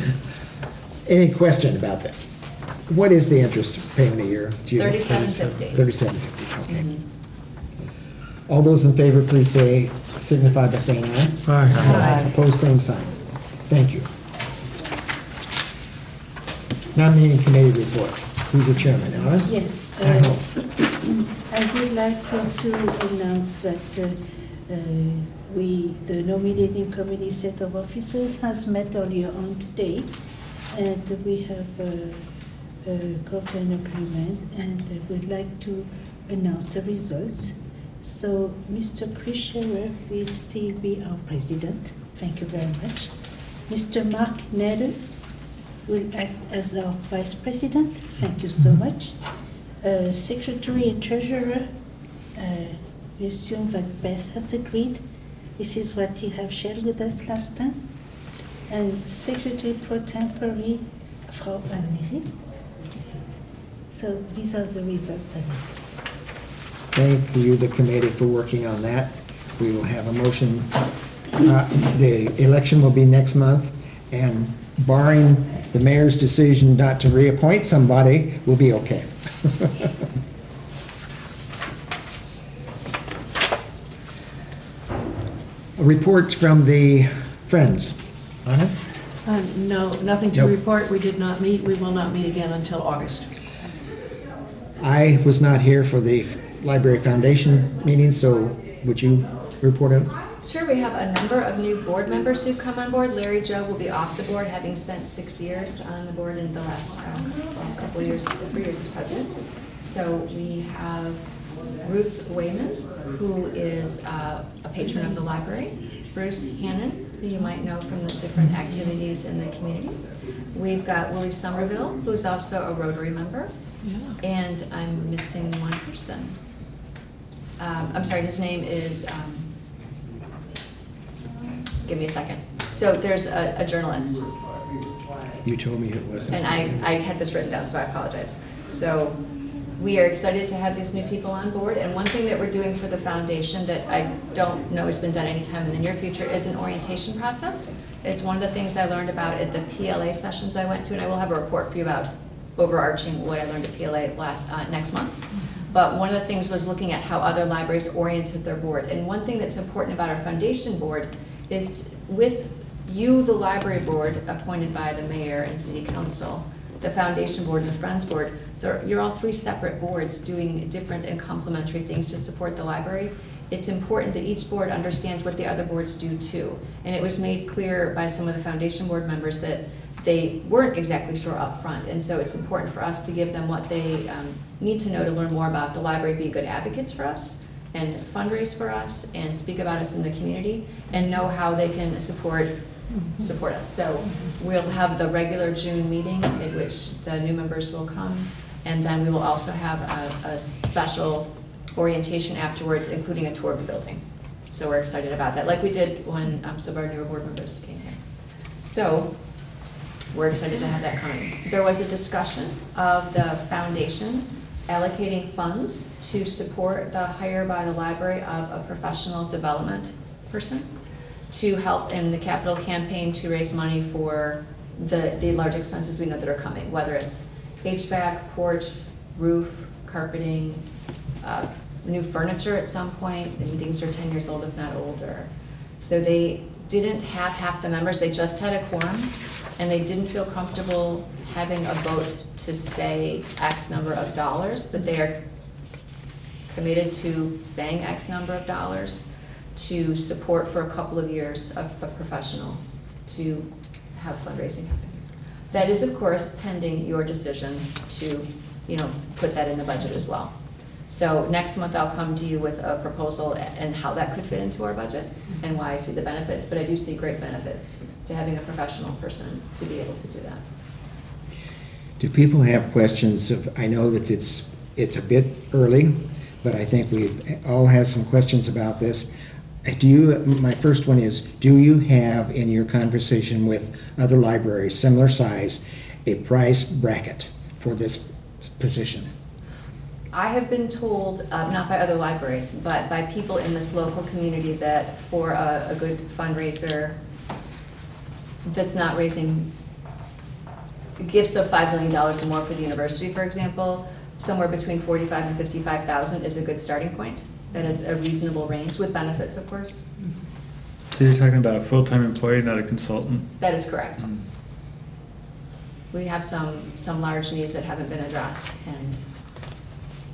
Any question about that? What is the interest payment a year? Do you know? $37.50. $37.50, okay. All those in favor, please signify by saying aye. Aye. Opposed, same sign. Thank you. Nominating committee report. Who's the chairman, Ellen? Yes, I hope. I would like to announce that the nominating committee set of officers has met earlier on today, and we have got an agreement, and we'd like to announce the results. So Mr. Chris Scherer will still be our president. Thank you very much. Mr. Mark Nedden will act as our vice president. Thank you so much. Secretary and treasurer, we assume that Beth has agreed. This is what you have shared with us last time. And secretary pro tempore, Frau Anne-Marie. So these are the results announced. Thank you, the committee, for working on that. We will have a motion. The election will be next month, and barring the mayor's decision not to reappoint somebody, we'll be okay. Reports from the Friends. Anna? No, nothing to Nope. report. We did not meet. We will not meet again until August. I was not here for the Library Foundation meeting, so would you report out? Sure, we have a number of new board members who've come on board. Larry Joe will be off the board, having spent 6 years on the board in the last couple of years, 3 years as president. So we have Ruth Wayman, who is a patron of the library. Bruce Hannon, who you might know from the different activities in the community. We've got Willie Somerville, who's also a Rotary member. Yeah. And I'm missing one person. I'm sorry, his name is, give me a second. So there's a journalist, You told me it wasn't. and I had this written down, so I apologize. So we are excited to have these new people on board, and one thing that we're doing for the foundation that I don't know has been done anytime in the near future is an orientation process. It's one of the things I learned about at the PLA sessions I went to, and I will have a report for you about overarching what I learned at PLA next month. But one of the things was looking at how other libraries oriented their board. And one thing that's important about our foundation board is with you, the library board, appointed by the mayor and city council, the foundation board and the Friends board, you're all 3 separate boards doing different and complementary things to support the library. It's important that each board understands what the other boards do too. And it was made clear by some of the foundation board members that they weren't exactly sure up front, and so it's important for us to give them what they need to know to learn more about the library, be good advocates for us, and fundraise for us, and speak about us in the community, and know how they can support us. So we'll have the regular June meeting in which the new members will come, and then we will also have a special orientation afterwards, including a tour of the building. So we're excited about that, like we did when some of our newer board members came here. So we're excited to have that coming. There was a discussion of the foundation allocating funds to support the hire by the library of a professional development person to help in the capital campaign to raise money for the large expenses we know that are coming, whether it's HVAC, porch, roof, carpeting, new furniture at some point, and things are 10 years old if not older. So they didn't have half the members, they just had a quorum, and they didn't feel comfortable having a vote to say X number of dollars, but they are committed to saying X number of dollars to support for a couple of years a professional to have fundraising happen. That is, of course, pending your decision to, put that in the budget as well. So next month I'll come to you with a proposal and how that could fit into our budget and why I see the benefits, but I do see great benefits to having a professional person to be able to do that. Do people have questions I know that it's a bit early, but I think we all have some questions about this. My first one is, do you have in your conversation with other libraries similar size a price bracket for this position? I have been told, not by other libraries, but by people in this local community, that for a good fundraiser that's not raising gifts of $5 million or more for the university, for example, somewhere between $45,000 and $55,000 is a good starting point. That is a reasonable range with benefits, of course. So you're talking about a full-time employee, not a consultant? That is correct. We have some large needs that haven't been addressed, and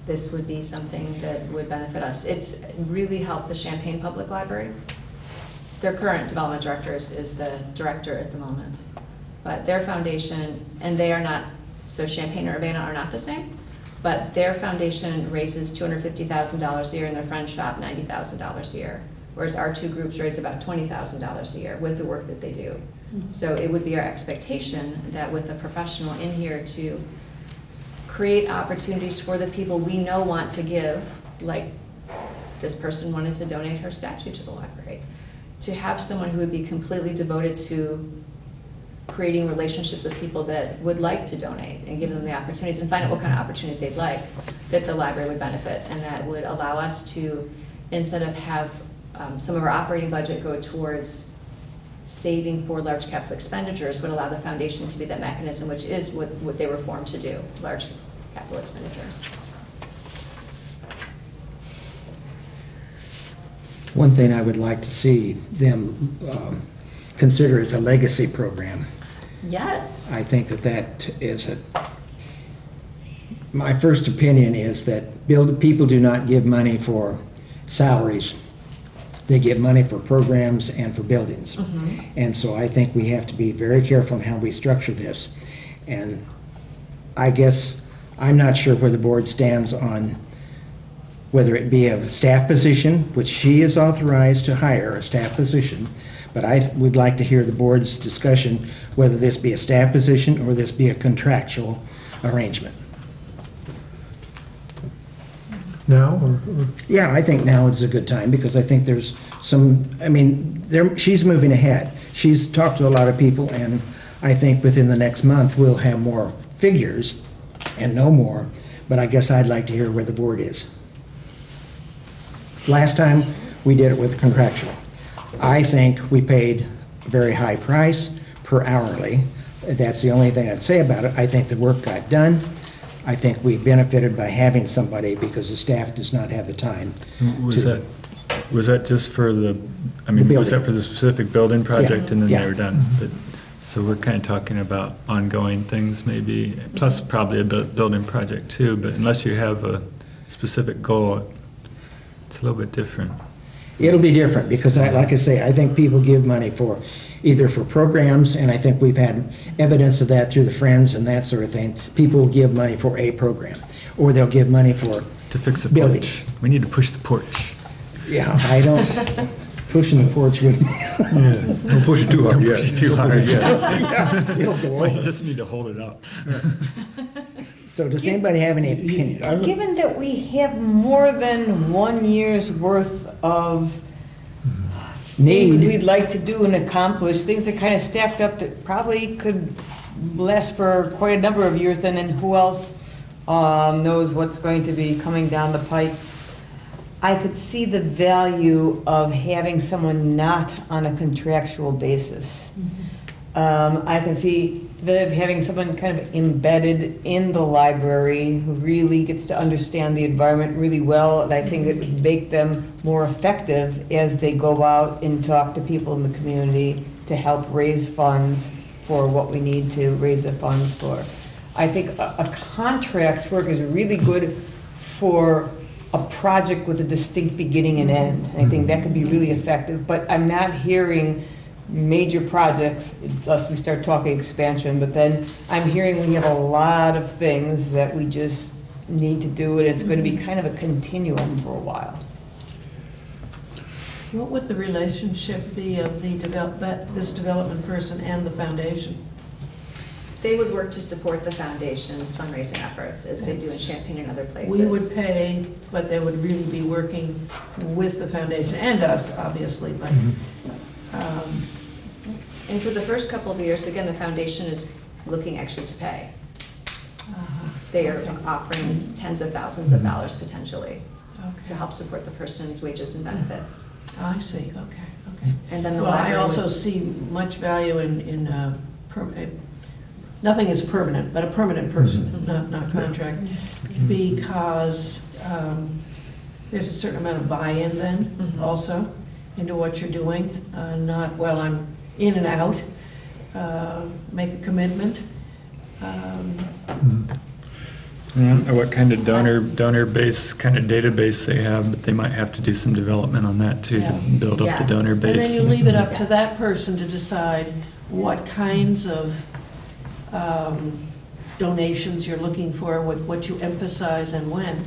this would be something that would benefit us. It's really helped the Champaign Public Library. Their current development director is the director at the moment. But their foundation, and they are not, so Champaign and Urbana are not the same, but their foundation raises $250,000 a year and their friend shop $90,000 a year, whereas our two groups raise about $20,000 a year with the work that they do. So it would be our expectation that with a professional in here to create opportunities for the people we know want to give, like this person wanted to donate her statue to the library, to have someone who would be completely devoted to creating relationships with people that would like to donate and give them the opportunities and find out what kind of opportunities they'd like that the library would benefit, and that would allow us to, instead of have some of our operating budget go towards saving for large capital expenditures, would allow the foundation to be that mechanism, which is what they were formed to do, large capital expenditures. One thing I would like to see them consider is a legacy program. Yes. I think that is my first opinion is that people do not give money for salaries. They give money for programs and for buildings. Mm-hmm. And so I think we have to be very careful in how we structure this. And I guess I'm not sure where the board stands on whether it be a staff position, which she is authorized to hire a staff position, but I would like to hear the board's discussion whether this be a staff position or this be a contractual arrangement. Now, or Yeah, I think now is a good time because I think there's she's moving ahead. She's talked to a lot of people, and I think within the next month we'll have more figures and know more, but I guess I'd like to hear where the board is. Last time we did it with contractual. I think we paid a very high price per hourly. That's the only thing I'd say about it. I think the work got done. I think we benefited by having somebody because the staff does not have the time. Was that just for was that for the specific building project, Yeah. and then Yeah. they were done? But, so we're kind of talking about ongoing things maybe, plus probably a building project too, but unless you have a specific goal, it's a little bit different. It'll be different because, like I say, I think people give money for either for programs, and I think we've had evidence of that through the Friends and that sort of thing. People will give money for a program, or they'll give money for To fix the buildings. porch. We need to push the porch. Yeah, I don't, pushing the porch would, yeah, don't push it too hard Don't yet. push it too hard. it'll go Well, you over. just need to hold it up. So does anybody have any opinion? Given that we have more than 1 year's worth of things Need. we'd like to do and accomplish, things are kind of stacked up that probably could last for quite a number of years then, and who else knows what's going to be coming down the pike. I could see the value of having someone not on a contractual basis. I can see having someone kind of embedded in the library who really gets to understand the environment really well, and I think it would make them more effective as they go out and talk to people in the community to help raise funds for what we need to raise the funds for. I think a contract work is really good for a project with a distinct beginning and end. I think that could be really effective, but I'm not hearing major projects, unless we start talking expansion, but then I'm hearing we have a lot of things that we just need to do, and it's going to be kind of a continuum for a while. What would the relationship be of this development person and the foundation? They would work to support the foundation's fundraising efforts, as they do in Champaign and other places. We would pay, but they would really be working with the foundation and us, obviously, but. And for the first couple of years, again, the foundation is looking actually to pay. They are offering tens of thousands of dollars potentially to help support the person's wages and benefits. I see, okay. And then the Well, I library also would- see much value in nothing is permanent, but a permanent person, not contract, because there's a certain amount of buy-in then also into what you're doing, not, well, I'm in and out, make a commitment. I don't know what kind of donor base, kind of database they have, but they might have to do some development on that too, Yeah. to build up the Yes. donor And base. then you leave it up to that person to decide what kinds of donations you're looking for, what you emphasize and when.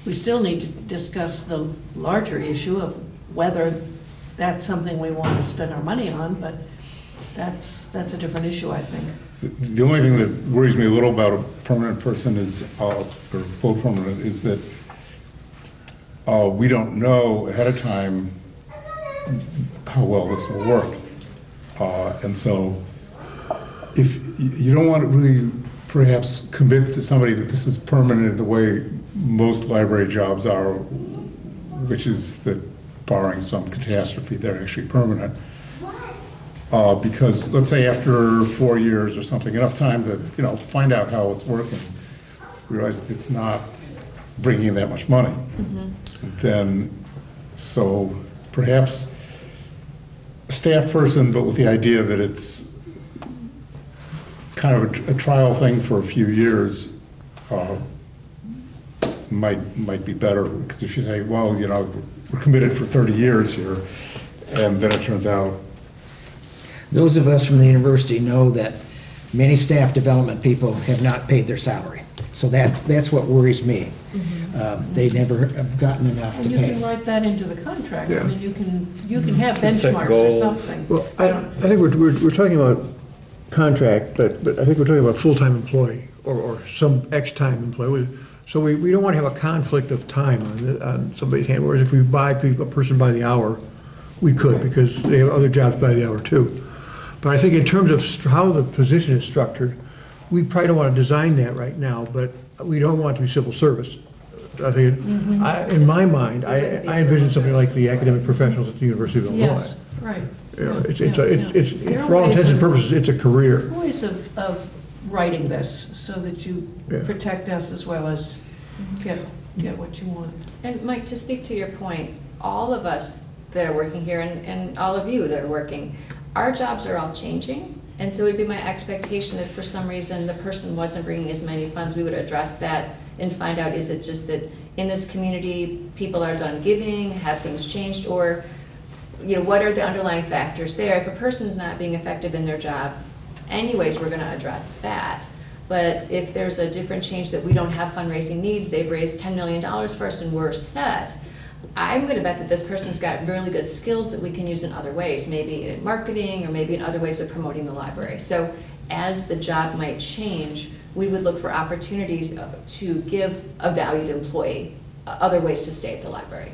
We still need to discuss the larger issue of whether that's something we want to spend our money on, but that's a different issue, I think. The only thing that worries me a little about a permanent person is, or full permanent, is that we don't know ahead of time how well this will work. And so if you don't want to really perhaps commit to somebody that this is permanent the way most library jobs are, which is that barring some catastrophe, they're actually permanent. Because let's say after 4 years or something, enough time to find out how it's working, realize it's not bringing in that much money, then so perhaps a staff person, but with the idea that it's kind of a trial thing for a few years, might be better. Because if you say, well, we're committed for 30 years here, and then it turns out. Those of us from the university know that many staff development people have not paid their salary. So that's what worries me. They never have gotten enough to And you pay. can write that into the contract. I Yeah. mean, you can have Can set benchmarks or goals. something. Well, I think we're talking about contract, but I think we're talking about full-time employee or some X-time employee. So we don't want to have a conflict of time on somebody's hand, whereas if we buy a person by the hour, we could, because they have other jobs by the hour too. But I think in terms of how the position is structured, we probably don't want to design that right now, but we don't want it to be civil service. I think, in my mind, I envision something like the academic professionals at the University of Illinois. Yes, right. It's There are for all ways intents and of- purposes, it's a career. Ways of writing this so that you Yeah. protect us as well as get what you want. And Mike, to speak to your point, all of us that are working here and all of you that are working, our jobs are all changing. And so it would be my expectation that for some reason the person wasn't bringing as many funds, we would address that and find out, is it just that in this community people are done giving, have things changed, or what are the underlying factors there? If a person's not being effective in their job, anyways, we're going to address that. But if there's a different change that we don't have fundraising needs, they've raised $10 million for us and we're set, I'm going to bet that this person's got really good skills that we can use in other ways, maybe in marketing or maybe in other ways of promoting the library. So as the job might change, we would look for opportunities to give a valued employee other ways to stay at the library.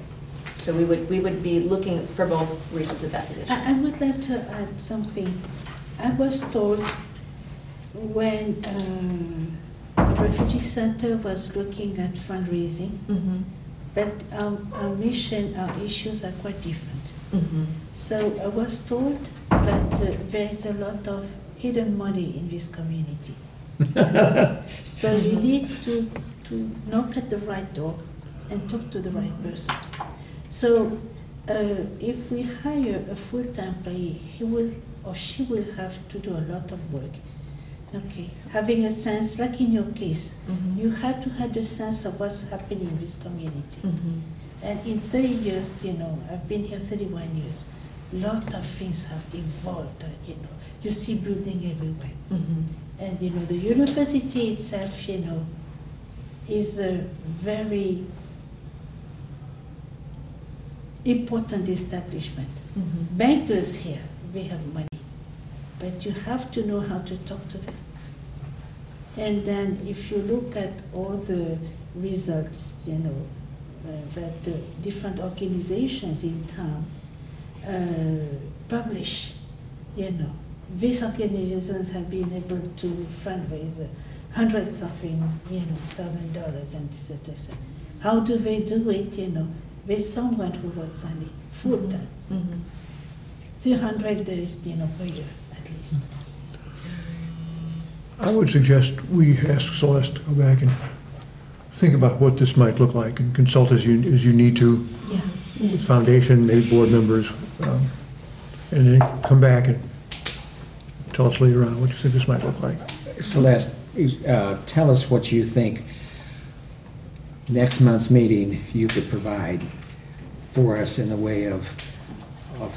So we would be looking for both reasons of that position. I would like to add something. I was told when the refugee center was looking at fundraising, Mm-hmm. but our mission, our issues are quite different. Mm-hmm. So I was told that there is a lot of hidden money in this community. So you need to knock at the right door and talk to the right person. So if we hire a full-time employee, he will or she will have to do a lot of work. Okay, having a sense, like in your case, Mhm. you have to have the sense of what's happening in this community. Mm-hmm. And in 30 years, I've been here 31 years, a lot of things have evolved, you see building everywhere. Mm-hmm. And, the university itself, is a very important establishment. Mm-hmm. Bankers here, they have money, but you have to know how to talk to them. And then if you look at all the results, that the different organizations in town publish, these organizations have been able to fundraise hundreds of $1,000 and etc. How do they do it? There's someone who works on it full time. Mm-hmm. 300 days, per year at least. I would suggest we ask Celeste to go back and think about what this might look like and consult as you need to Yeah. with foundation, maybe board members, and then come back and tell us later on what you think this might look like. Celeste, tell us what you think next month's meeting you could provide for us in the way of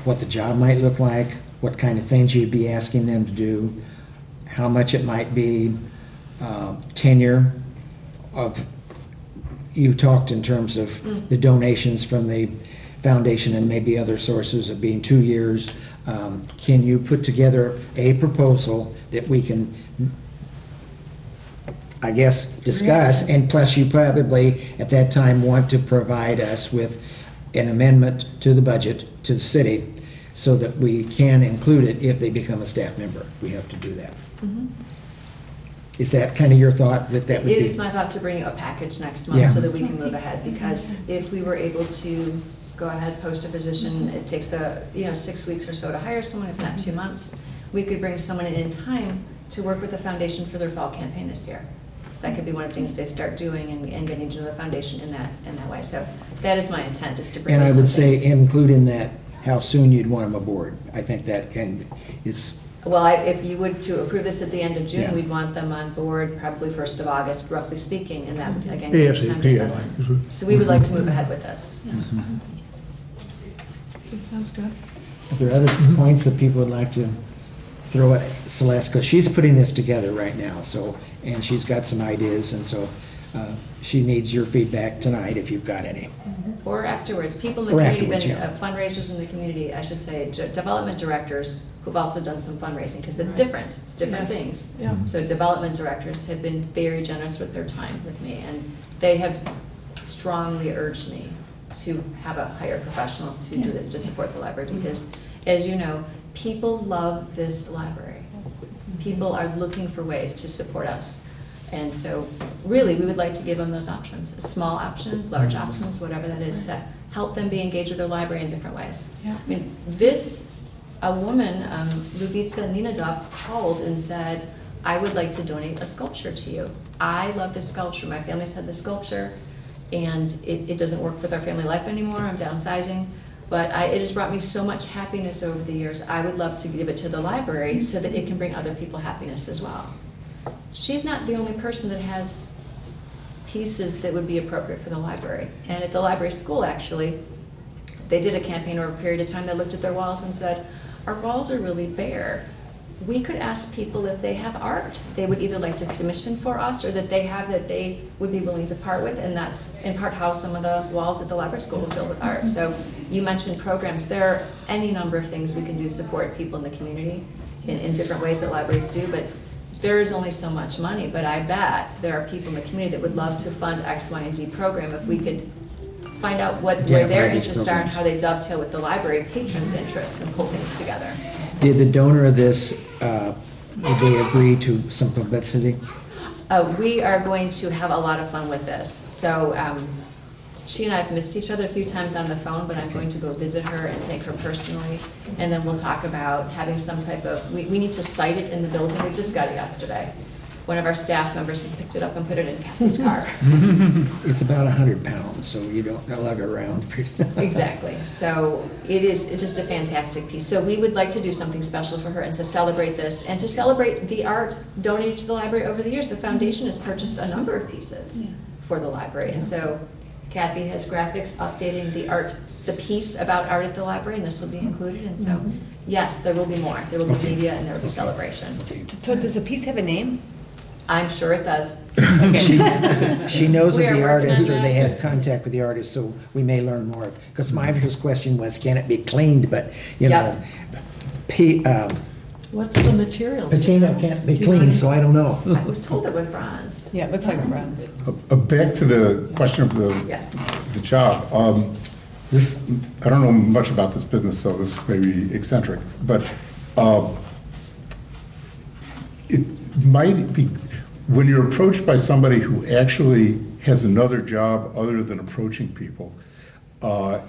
what the job might look like, what kind of things you'd be asking them to do, how much it might be, tenure of, you talked in terms of the donations from the foundation and maybe other sources of being 2 years. Can you put together a proposal that we can, I guess, discuss? And plus, you probably at that time want to provide us with an amendment to the budget to the city so that we can include it if they become a staff member. We have to do that. Is that kind of your thought, that would be? It is my thought to bring you a package next month Yeah. so that we can move ahead, because if we were able to go ahead, post a position, it takes 6 weeks or so to hire someone, if not 2 months. We could bring someone in time to work with the foundation for their fall campaign this year. That could be one of the things they start doing and getting to the foundation in that way. So that is my intent, is to bring And I something. would say include in that how soon you'd want them aboard. I think that is, Well, if you would to approve this at the end of June, Yeah. we'd want them on board probably 1st of August, roughly speaking, and that would, again, give them time to ASAP, settle I in. think. So we would like to move ahead with this. That sounds good. are there other points that people would like to throw at Celeste? Because she's putting this together right now, so, and she's got some ideas, and so she needs your feedback tonight if you've got any. Or afterwards, people in the Or community, afterwards, been yeah. fundraisers in the community, I should say, development directors who've also done some fundraising, because it's different, it's different Yes. things. Yeah. So development directors have been very generous with their time with me, and they have strongly urged me to have a higher professional to do this, to support the library, because, as you know, people love this library. People are looking for ways to support us. And so, really, we would like to give them those options, small options, large options, whatever that is, to help them be engaged with their library in different ways. Yeah. I mean, a woman, Lubitsa Ninadov, called and said, I would like to donate a sculpture to you. I love this sculpture. My family's had this sculpture, and it doesn't work with our family life anymore. I'm downsizing. But it has brought me so much happiness over the years. I would love to give it to the library so that it can bring other people happiness as well. She's not the only person that has pieces that would be appropriate for the library. And at the library school, actually, they did a campaign over a period of time. They looked at their walls and said, our walls are really bare. We could ask people if they have art they would either like to commission for us or that they have that they would be willing to part with, and that's in part how some of the walls at the library school were filled with art. So you mentioned programs. There are any number of things we can do to support people in the community in different ways that libraries do, but there is only so much money. But I bet there are people in the community that would love to fund X, Y, and Z program if we could find out where their Identify these interests are and programs. how they dovetail with the library patrons' interests and pull things together. Did the donor of this, did they agree to some publicity? We are going to have a lot of fun with this. So she and I have missed each other a few times on the phone, but I'm going to go visit her and thank her personally. And then we'll talk about having some type of, we need to cite it in the building. We just got it yesterday. One of our staff members had picked it up and put it in Kathy's car. It's about 100 pounds, so you don't lug it around. Exactly. So it's just a fantastic piece. So we would like to do something special for her and to celebrate this and to celebrate the art donated to the library over the years. The foundation has purchased a number of pieces for the library. And so Kathy has graphics updating the art, the piece about art at the library, and this will be included. And so, yes, there will be more. There will be media and there will be celebration. So does the piece have a name? I'm sure it does. She knows of We are the working artist, on or they that. have contact with the artist, so we may learn more. Because my first question was, can it be cleaned? But, you know, What's the material? patina can't be Do you know cleaned, so I don't know. I was told it was bronze. Yeah, it looks like bronze. Back to the question of Yes. the job. This, I don't know much about this business, so this may be eccentric, but it might be, when you're approached by somebody who actually has another job other than approaching people,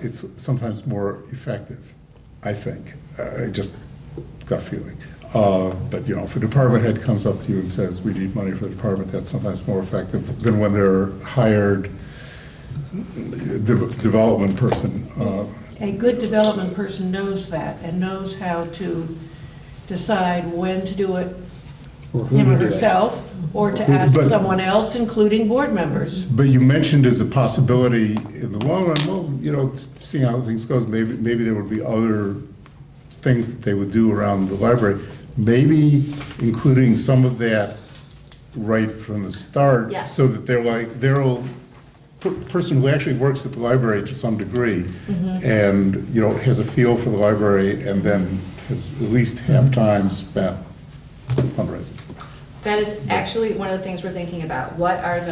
it's sometimes more effective, I think. Just gut feeling. But, you know, if a department head comes up to you and says, we need money for the department, that's sometimes more effective than when they're hired development person. A good development person knows that and knows how to decide when to do it, Or who him to or do it. herself, or to ask But- someone else, including board members. But you mentioned as a possibility in the long run, well, you know, seeing how things goes, maybe there would be other things that they would do around the library. Maybe including some of that right from the start. Yes. So that they're a person who actually works at the library to some degree and, you know, has a feel for the library and then has at least half time spent fundraising. That is actually one of the things we're thinking about. What are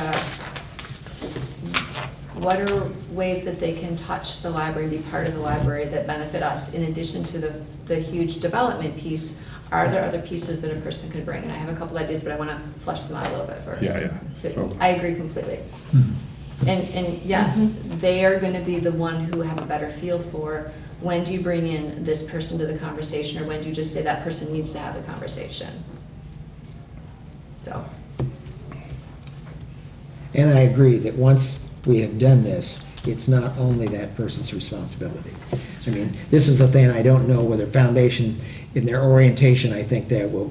ways that they can touch the library, be part of the library that benefit us, in addition to the huge development piece? Are there other pieces that a person could bring? And I have a couple ideas, but I want to flesh them out a little bit first. Yeah. So I agree completely. And yes, they are going to be the one who have a better feel for when do you bring in this person to the conversation, or when do you just say that person needs to have the conversation? So. And I agree that once we have done this, it's not only that person's responsibility. I mean, this is the thing, I don't know whether foundation, in their orientation, I think they will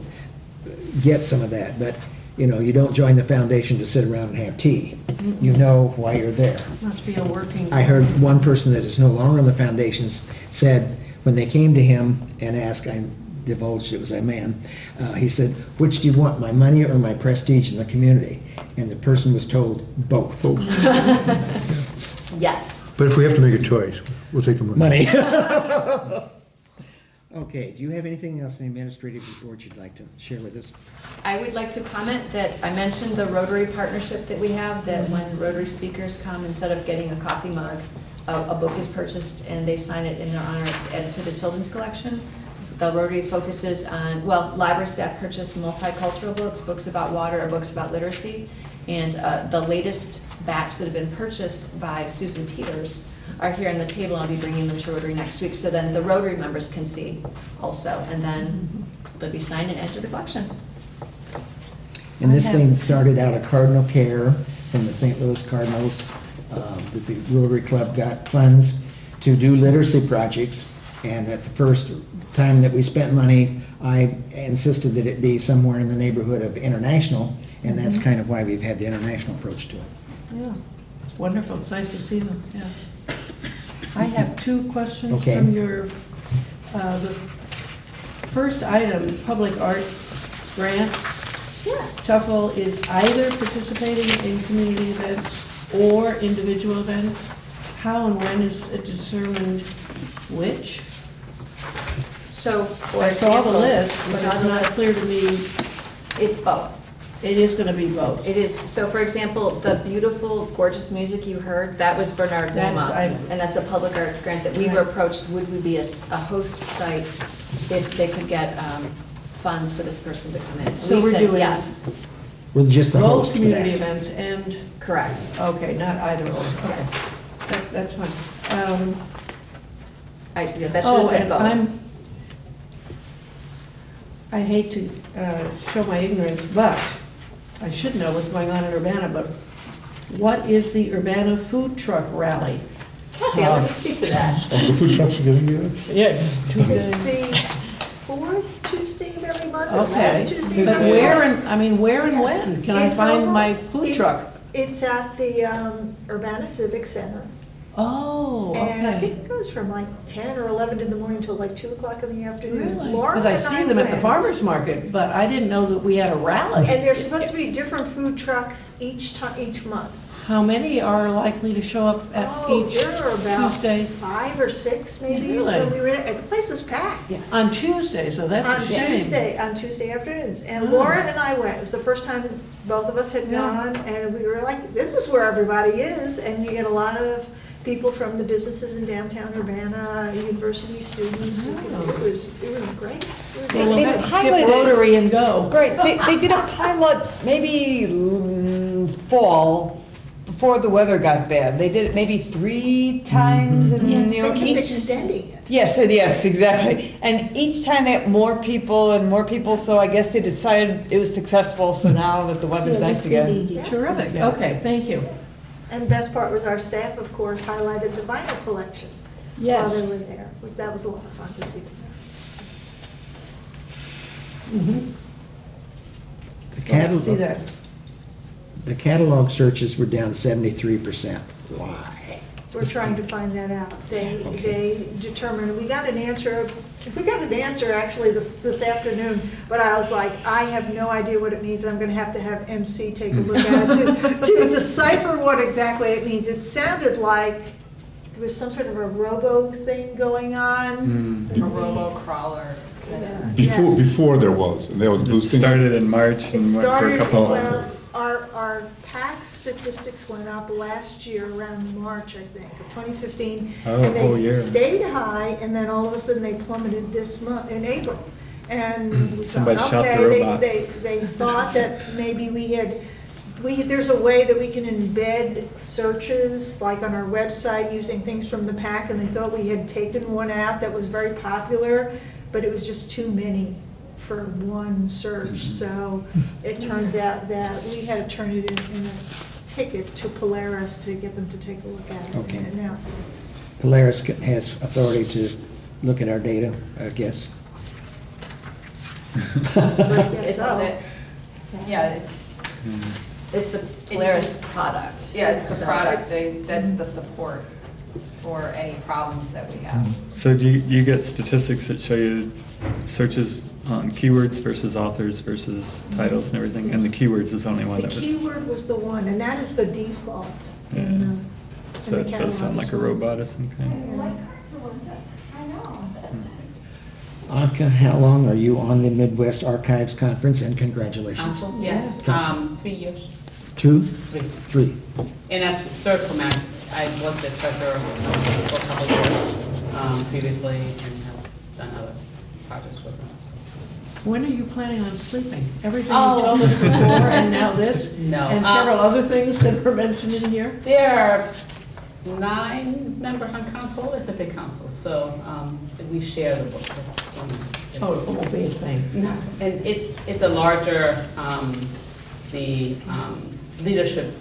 get some of that, but, you know, you don't join the foundation to sit around and have tea. You know why you're there. Must be a working. I heard one person that is no longer in the foundations said, when they came to him and asked, I divulged it was a man, he said, which do you want, my money or my prestige in the community? And the person was told, both. Yes. But if we have to make a choice, we'll take the money. Money. Okay, do you have anything else in the administrative report you'd like to share with us? I would like to comment that I mentioned the Rotary partnership that we have, that when Rotary speakers come, instead of getting a coffee mug, a book is purchased and they sign it in their honor. It's added to the children's collection. The Rotary focuses on, well, library staff purchase multicultural books, books about water or books about literacy. And the latest batch that have been purchased by Susan Peters are here on the table. I'll be bringing them to Rotary next week, so then the Rotary members can see also, and then they'll be signed and added to the collection. And this thing started out of Cardinal Care from the St. Louis Cardinals, that the Rotary Club got funds to do literacy projects. And at the first time that we spent money, I insisted that it be somewhere in the neighborhood of international, and that's kind of why we've had the international approach to it. Yeah, it's wonderful. It's nice to see them, yeah. I have two questions Okay. from your, the first item, public arts grants. Yes. Tuffle is either participating in community events or individual events. How and when is it determined which? So, for I saw the example, list, you but saw it's the not list. clear to me. It's both. It is going to be both. It is. So, for example, the beautiful, gorgeous music you heard, that was Bernard That's- Wilma, and that's a public arts grant that we were Right. approached, would we be a host site if they could get funds for this person to come in? So We we're said doing- yes. With just the Both host for community that. events and, Correct. okay, not either or. Okay. Yes. That's fine. That should have Oh, said and both. I hate to show my ignorance, but I should know what's going on in Urbana, but what is the Urbana Food Truck Rally? Kathy, I'll let you speak to that. The food trucks are getting together? Yeah. Tuesday. It's the fourth Tuesday of every month, or Okay, last Tuesday of but every where month. and where and when can I It's find over- my food it's- truck? It's at the Urbana Civic Center. Oh, And I think okay. it goes from like 10 or 11 in the morning till like 2 o'clock in the afternoon. Really? Laura Because I and see them at the went. farmer's market, but I didn't know that we had a rally. And there's supposed to be different food trucks each month. How many are likely to show up at Oh, each there were about Tuesday? 5 or 6 maybe. Really? When we were there. The place was packed. Yeah, on Tuesday, so that's On a shame. Tuesday afternoons. And Oh. Laura and I went. It was the first time both of us had Yeah. gone, and we were like, this is where everybody is. And you get a lot of people from the businesses in downtown Urbana, university students. Oh. It was great. Well, we'll have to skip highlighted- Rotary and go. Right, they did a pilot maybe fall, before the weather got bad. They did it maybe 3 times in They New York. kept Each, extending it. yes, exactly. And each time they had more people and more people, so I guess they decided it was successful, so now that the weather's Yeah, nice that's again. really Terrific, Yeah. okay, thank you. And the best part was our staff, of course, highlighted the vinyl collection while Yes. they were there. That was a lot of fun to see them The Let's see catalog, that. the catalog searches were down 73%. Why? We're trying to find that out. They determined, we got an answer actually this afternoon, but I was like, I have no idea what it means, and I'm gonna have MC take a look at it to decipher what exactly it means. It sounded like there was some sort of a robo thing going on. A robo-crawler. Yeah, yes. Before there was, and there was It boosting. started in March It and went for a started, couple of well, months. our PAC statistics went up last year around March, I think, of 2015. Oh, and whole they year. stayed high, and then all of a sudden they plummeted this month, in April. And we Somebody thought, shot the okay, robot. they thought that maybe there's a way that we can embed searches, like on our website, using things from the PAC, and they thought we had taken one out that was very popular, but it was just too many for one search. So it turns out that we had to turn it in a ticket to Polaris to get them to take a look at it Okay. and announce it. Polaris has authority to look at our data, I guess. It's the Polaris product. Yeah, it's the So product, it's- that's the support for any problems that we have. So do you get statistics that show you searches on keywords versus authors versus titles and everything? And the keywords is only one The that was, keyword was the one, and that is the default. Yeah. so the it does catalog sound like as a well. robot of some kind. Anka, how long are you on the Midwest Archives Conference, and congratulations? Council, yes, Council. 3 years, 2? 3. 3. And I've served for Mac. I was the treasurer for a couple of years previously and have done other projects with them. So. When are you planning on sleeping? Everything Oh. you told us before, and now this? No. And several other things that were mentioned in here? There are 9 members on council. It's a big council, so we share the books. It's- Total, won't be a thing. And it's a larger, the leadership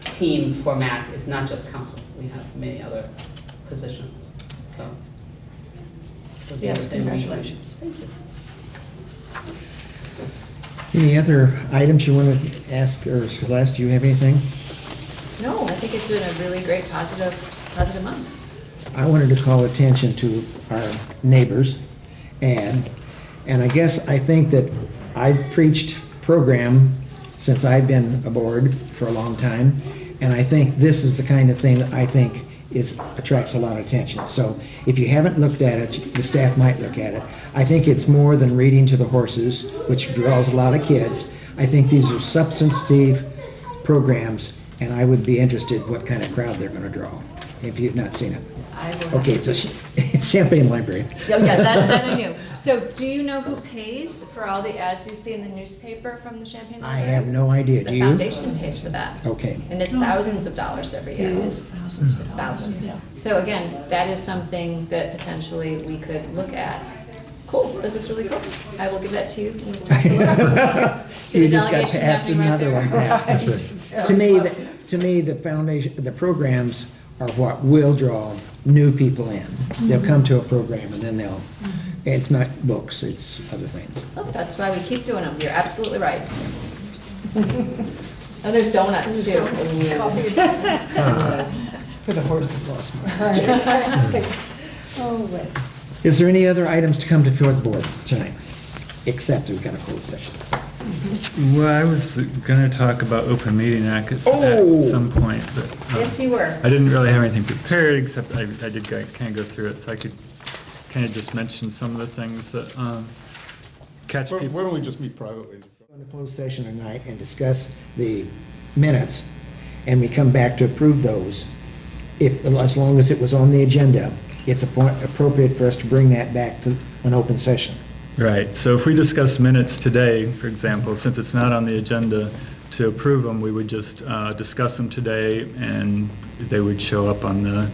team for MAC is not just council. We have many other positions, so. it'll be Yes, within reason. congratulations. Thank you. Any other items you want to ask, or Celeste, do you have anything? No, I think it's been a really great positive month. I wanted to call attention to our neighbors, and I guess I think that I've preached program since I've been aboard for a long time, and I think this is the kind of thing that I think attracts a lot of attention. So if you haven't looked at it, the staff might look at it. I think it's more than reading to the horses, which draws a lot of kids. I think these are substantive programs, and I would be interested what kind of crowd they're going to draw, if you've not seen it. I will have Okay, to so see. it's Champaign Library. Oh, yeah, that I knew. So do you know who pays for all the ads you see in the newspaper from the Champaign I Library? have no idea. Do The you? foundation pays for that. Okay. And it's thousands of dollars every year. It is thousands. It's thousands. Yeah. So again, that is something that potentially we could look at. Cool, this looks really cool. I will give that to you. when we talk about it. See You the just got delegation passed happening right another there? one passed. To me, the foundation, the programs are what will draw new people in. They'll come to a program and then it's not books, it's other things. Oh, that's why we keep doing them. You're absolutely right. And there's donuts too. Coffee and donuts. For the horses. Lost my- Is there any other items to come before the board tonight? Except we've got a closed session. Well, I was gonna talk about open meeting act at Oh. some point, but. Yes, you were. I didn't really have anything prepared, except I did kind of go through it, so I could kind of just mention some of the things that catch Why people. don't we just meet privately? and discuss? Go into closed session tonight and discuss the minutes, and we come back to approve those. As long as it was on the agenda, it's appropriate for us to bring that back to an open session. Right, so if we discuss minutes today, for example, since it's not on the agenda to approve them, we would just discuss them today, and they would show up on the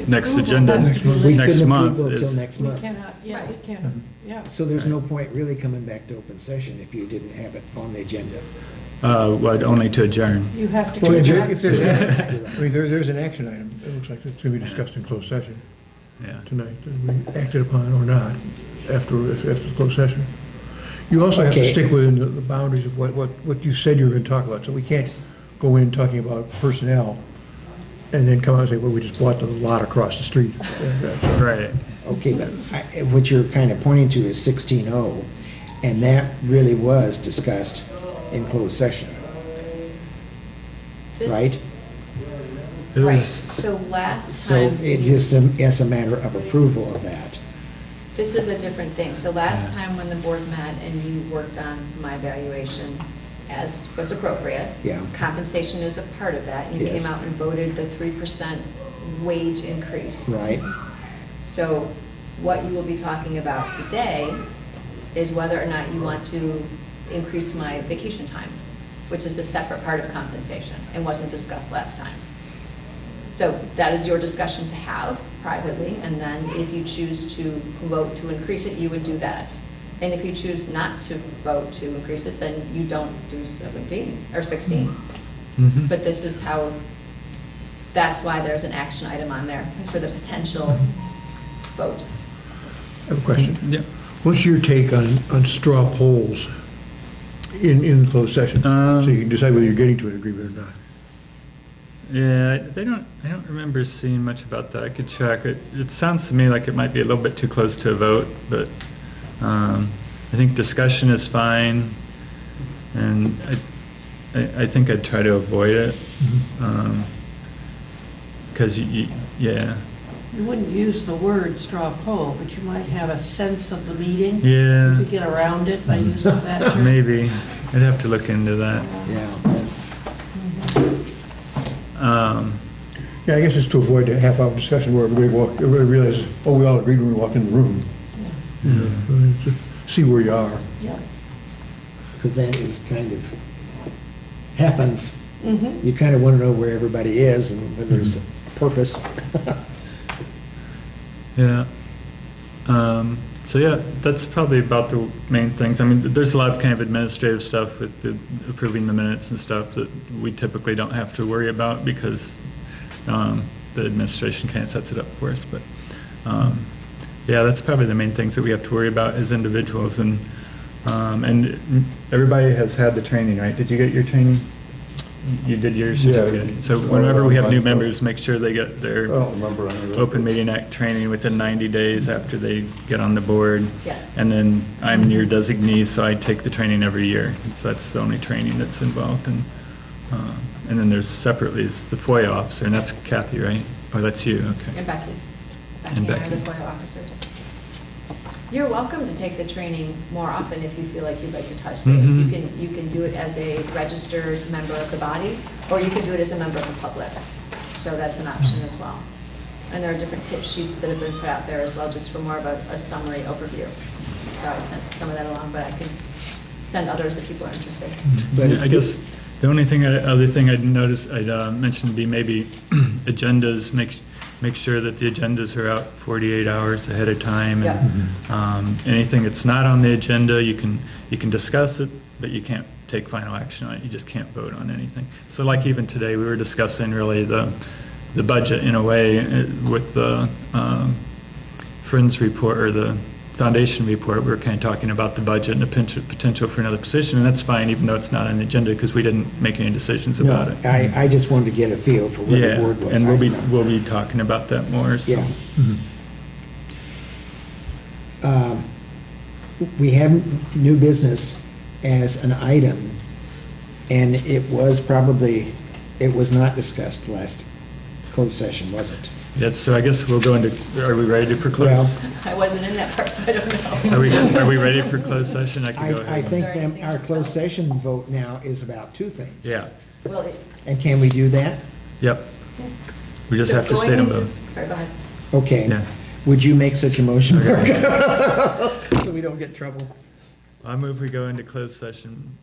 next agenda We next couldn't month. approve until is- next We month. cannot, yeah, we can't, yeah. So there's no point really coming back to open session if you didn't have it on the agenda. Well, only to adjourn. You have to Well, keep if track. there's, I mean, there's an action item, it looks like it's going to be discussed in closed session. Yeah. tonight that we acted upon or not after the closed session. You also have to Okay. stick within the boundaries of what you said you were going to talk about. So we can't go in talking about personnel and then come out and say, well, we just bought the lot across the street. Right. Okay, but what you're kind of pointing to is 16.0, and that really was discussed in closed session, This- right? It Right, was, so last So time, it just, it's a matter of approval of that. this is a different thing. So last time when the board met and you worked on my evaluation, as was appropriate. Yeah. Compensation is a part of that. And you Yes. came out and voted the 3% wage increase. Right? So what you will be talking about today is whether or not you want to increase my vacation time, which is a separate part of compensation and wasn't discussed last time. So that is your discussion to have privately, and then if you choose to vote to increase it, you would do that. And if you choose not to vote to increase it, then you don't do 17 or 16. Mhm. But this is how, that's why there's an action item on there for the potential vote. I have a question. Yeah. What's your take on straw polls in closed session? So you can decide whether you're getting to an agreement or not. Yeah, I don't remember seeing much about that. I could check. It sounds to me like it might be a little bit too close to a vote, but I think discussion is fine, and I think I'd try to avoid it. Because, yeah. You wouldn't use the word straw poll, but you might have a sense of the meeting. Yeah. You could get around it by using that term. Maybe. I'd have to look into that. Yeah, that's, Yeah, I guess it's to avoid the half-hour discussion where everybody realizes, oh, we all agreed when we walked in the room. Yeah. See where you are. Yeah. because that is kind of, happens. Mhm. You kind of want to know where everybody is and whether there's a purpose. Yeah. So yeah, that's probably about the main things. I mean, there's a lot of kind of administrative stuff with the approving the minutes and stuff that we typically don't have to worry about because the administration kind of sets it up for us. But yeah, that's probably the main things that we have to worry about as individuals. And everybody has had the training, right? Did you get your training? You did your certificate. Yeah. So whenever we have new members, make sure they get I their don't remember any of it. Open Meeting Act training within 90 days after they get on the board. Yes. And then I'm your designee, so I take the training every year. So that's the only training that's involved. And then there's separately is the FOIA officer, and that's Kathy, right? Or that's you, okay. And Becky. And Becky and I are Becky. the FOIA officers. You're welcome to take the training more often if you feel like you'd like to touch base. Mhm. You can do it as a registered member of the body, or you can do it as a member of the public. So that's an option as well. And there are different tip sheets that have been put out there as well, just for more of a summary overview. So I'd send some of that along, but I can send others if people are interested. But I guess the only other thing I'd mention would be maybe agendas. Make sure that the agendas are out 48 hours ahead of time. And anything that's not on the agenda, you can discuss it, but you can't take final action on it. You just can't vote on anything. So like even today, we were discussing really the budget in a way with the Friends report or the Foundation report. We were kind of talking about the budget and the potential for another position, and that's fine, even though it's not on the agenda, because we didn't make any decisions about it. I just wanted to get a feel for where the Yeah, board was. and we'll be talking about that more. So. Yeah. We have new business as an item, and it was not discussed last closed session, was it? Yeah, so I guess we'll go into. Are we ready for close? I wasn't in that part, so I don't know. Are we ready for closed session? I can go I ahead. think Is there anything our else? closed session vote now is about two things. Yeah. Well, And can we do that? Yep. We just so have to going state them into- both. Sorry, go ahead. Okay. Yeah. Would you make such a motion, Mark? So we don't get in trouble. I move we go into closed session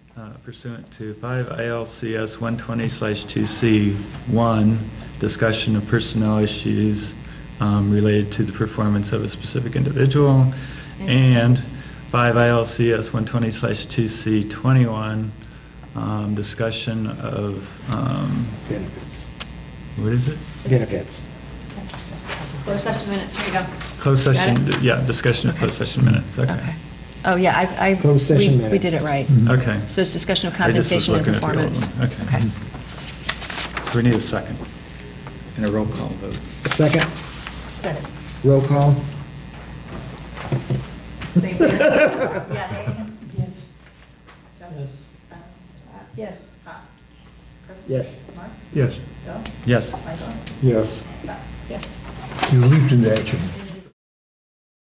pursuant to 5 ILCS 120/2C1, discussion of personnel issues related to the performance of a specific individual, and 5 ILCS 120/2C21, discussion of, Benefits. what is it? Benefits. Closed session minutes, here you go. Closed Got session, it? yeah, discussion of closed session minutes, okay. Okay. Oh, yeah, Closed session we minutes. did it right. Okay. So it's discussion of I just was compensation and looking at the old performance. one. Okay. So we need a second and a roll call vote. A second, Second. roll call. Same thing. Yes. Yes. Yes. Yes. Yes. Yes. Yes. Yes. Yes. You leaped into action.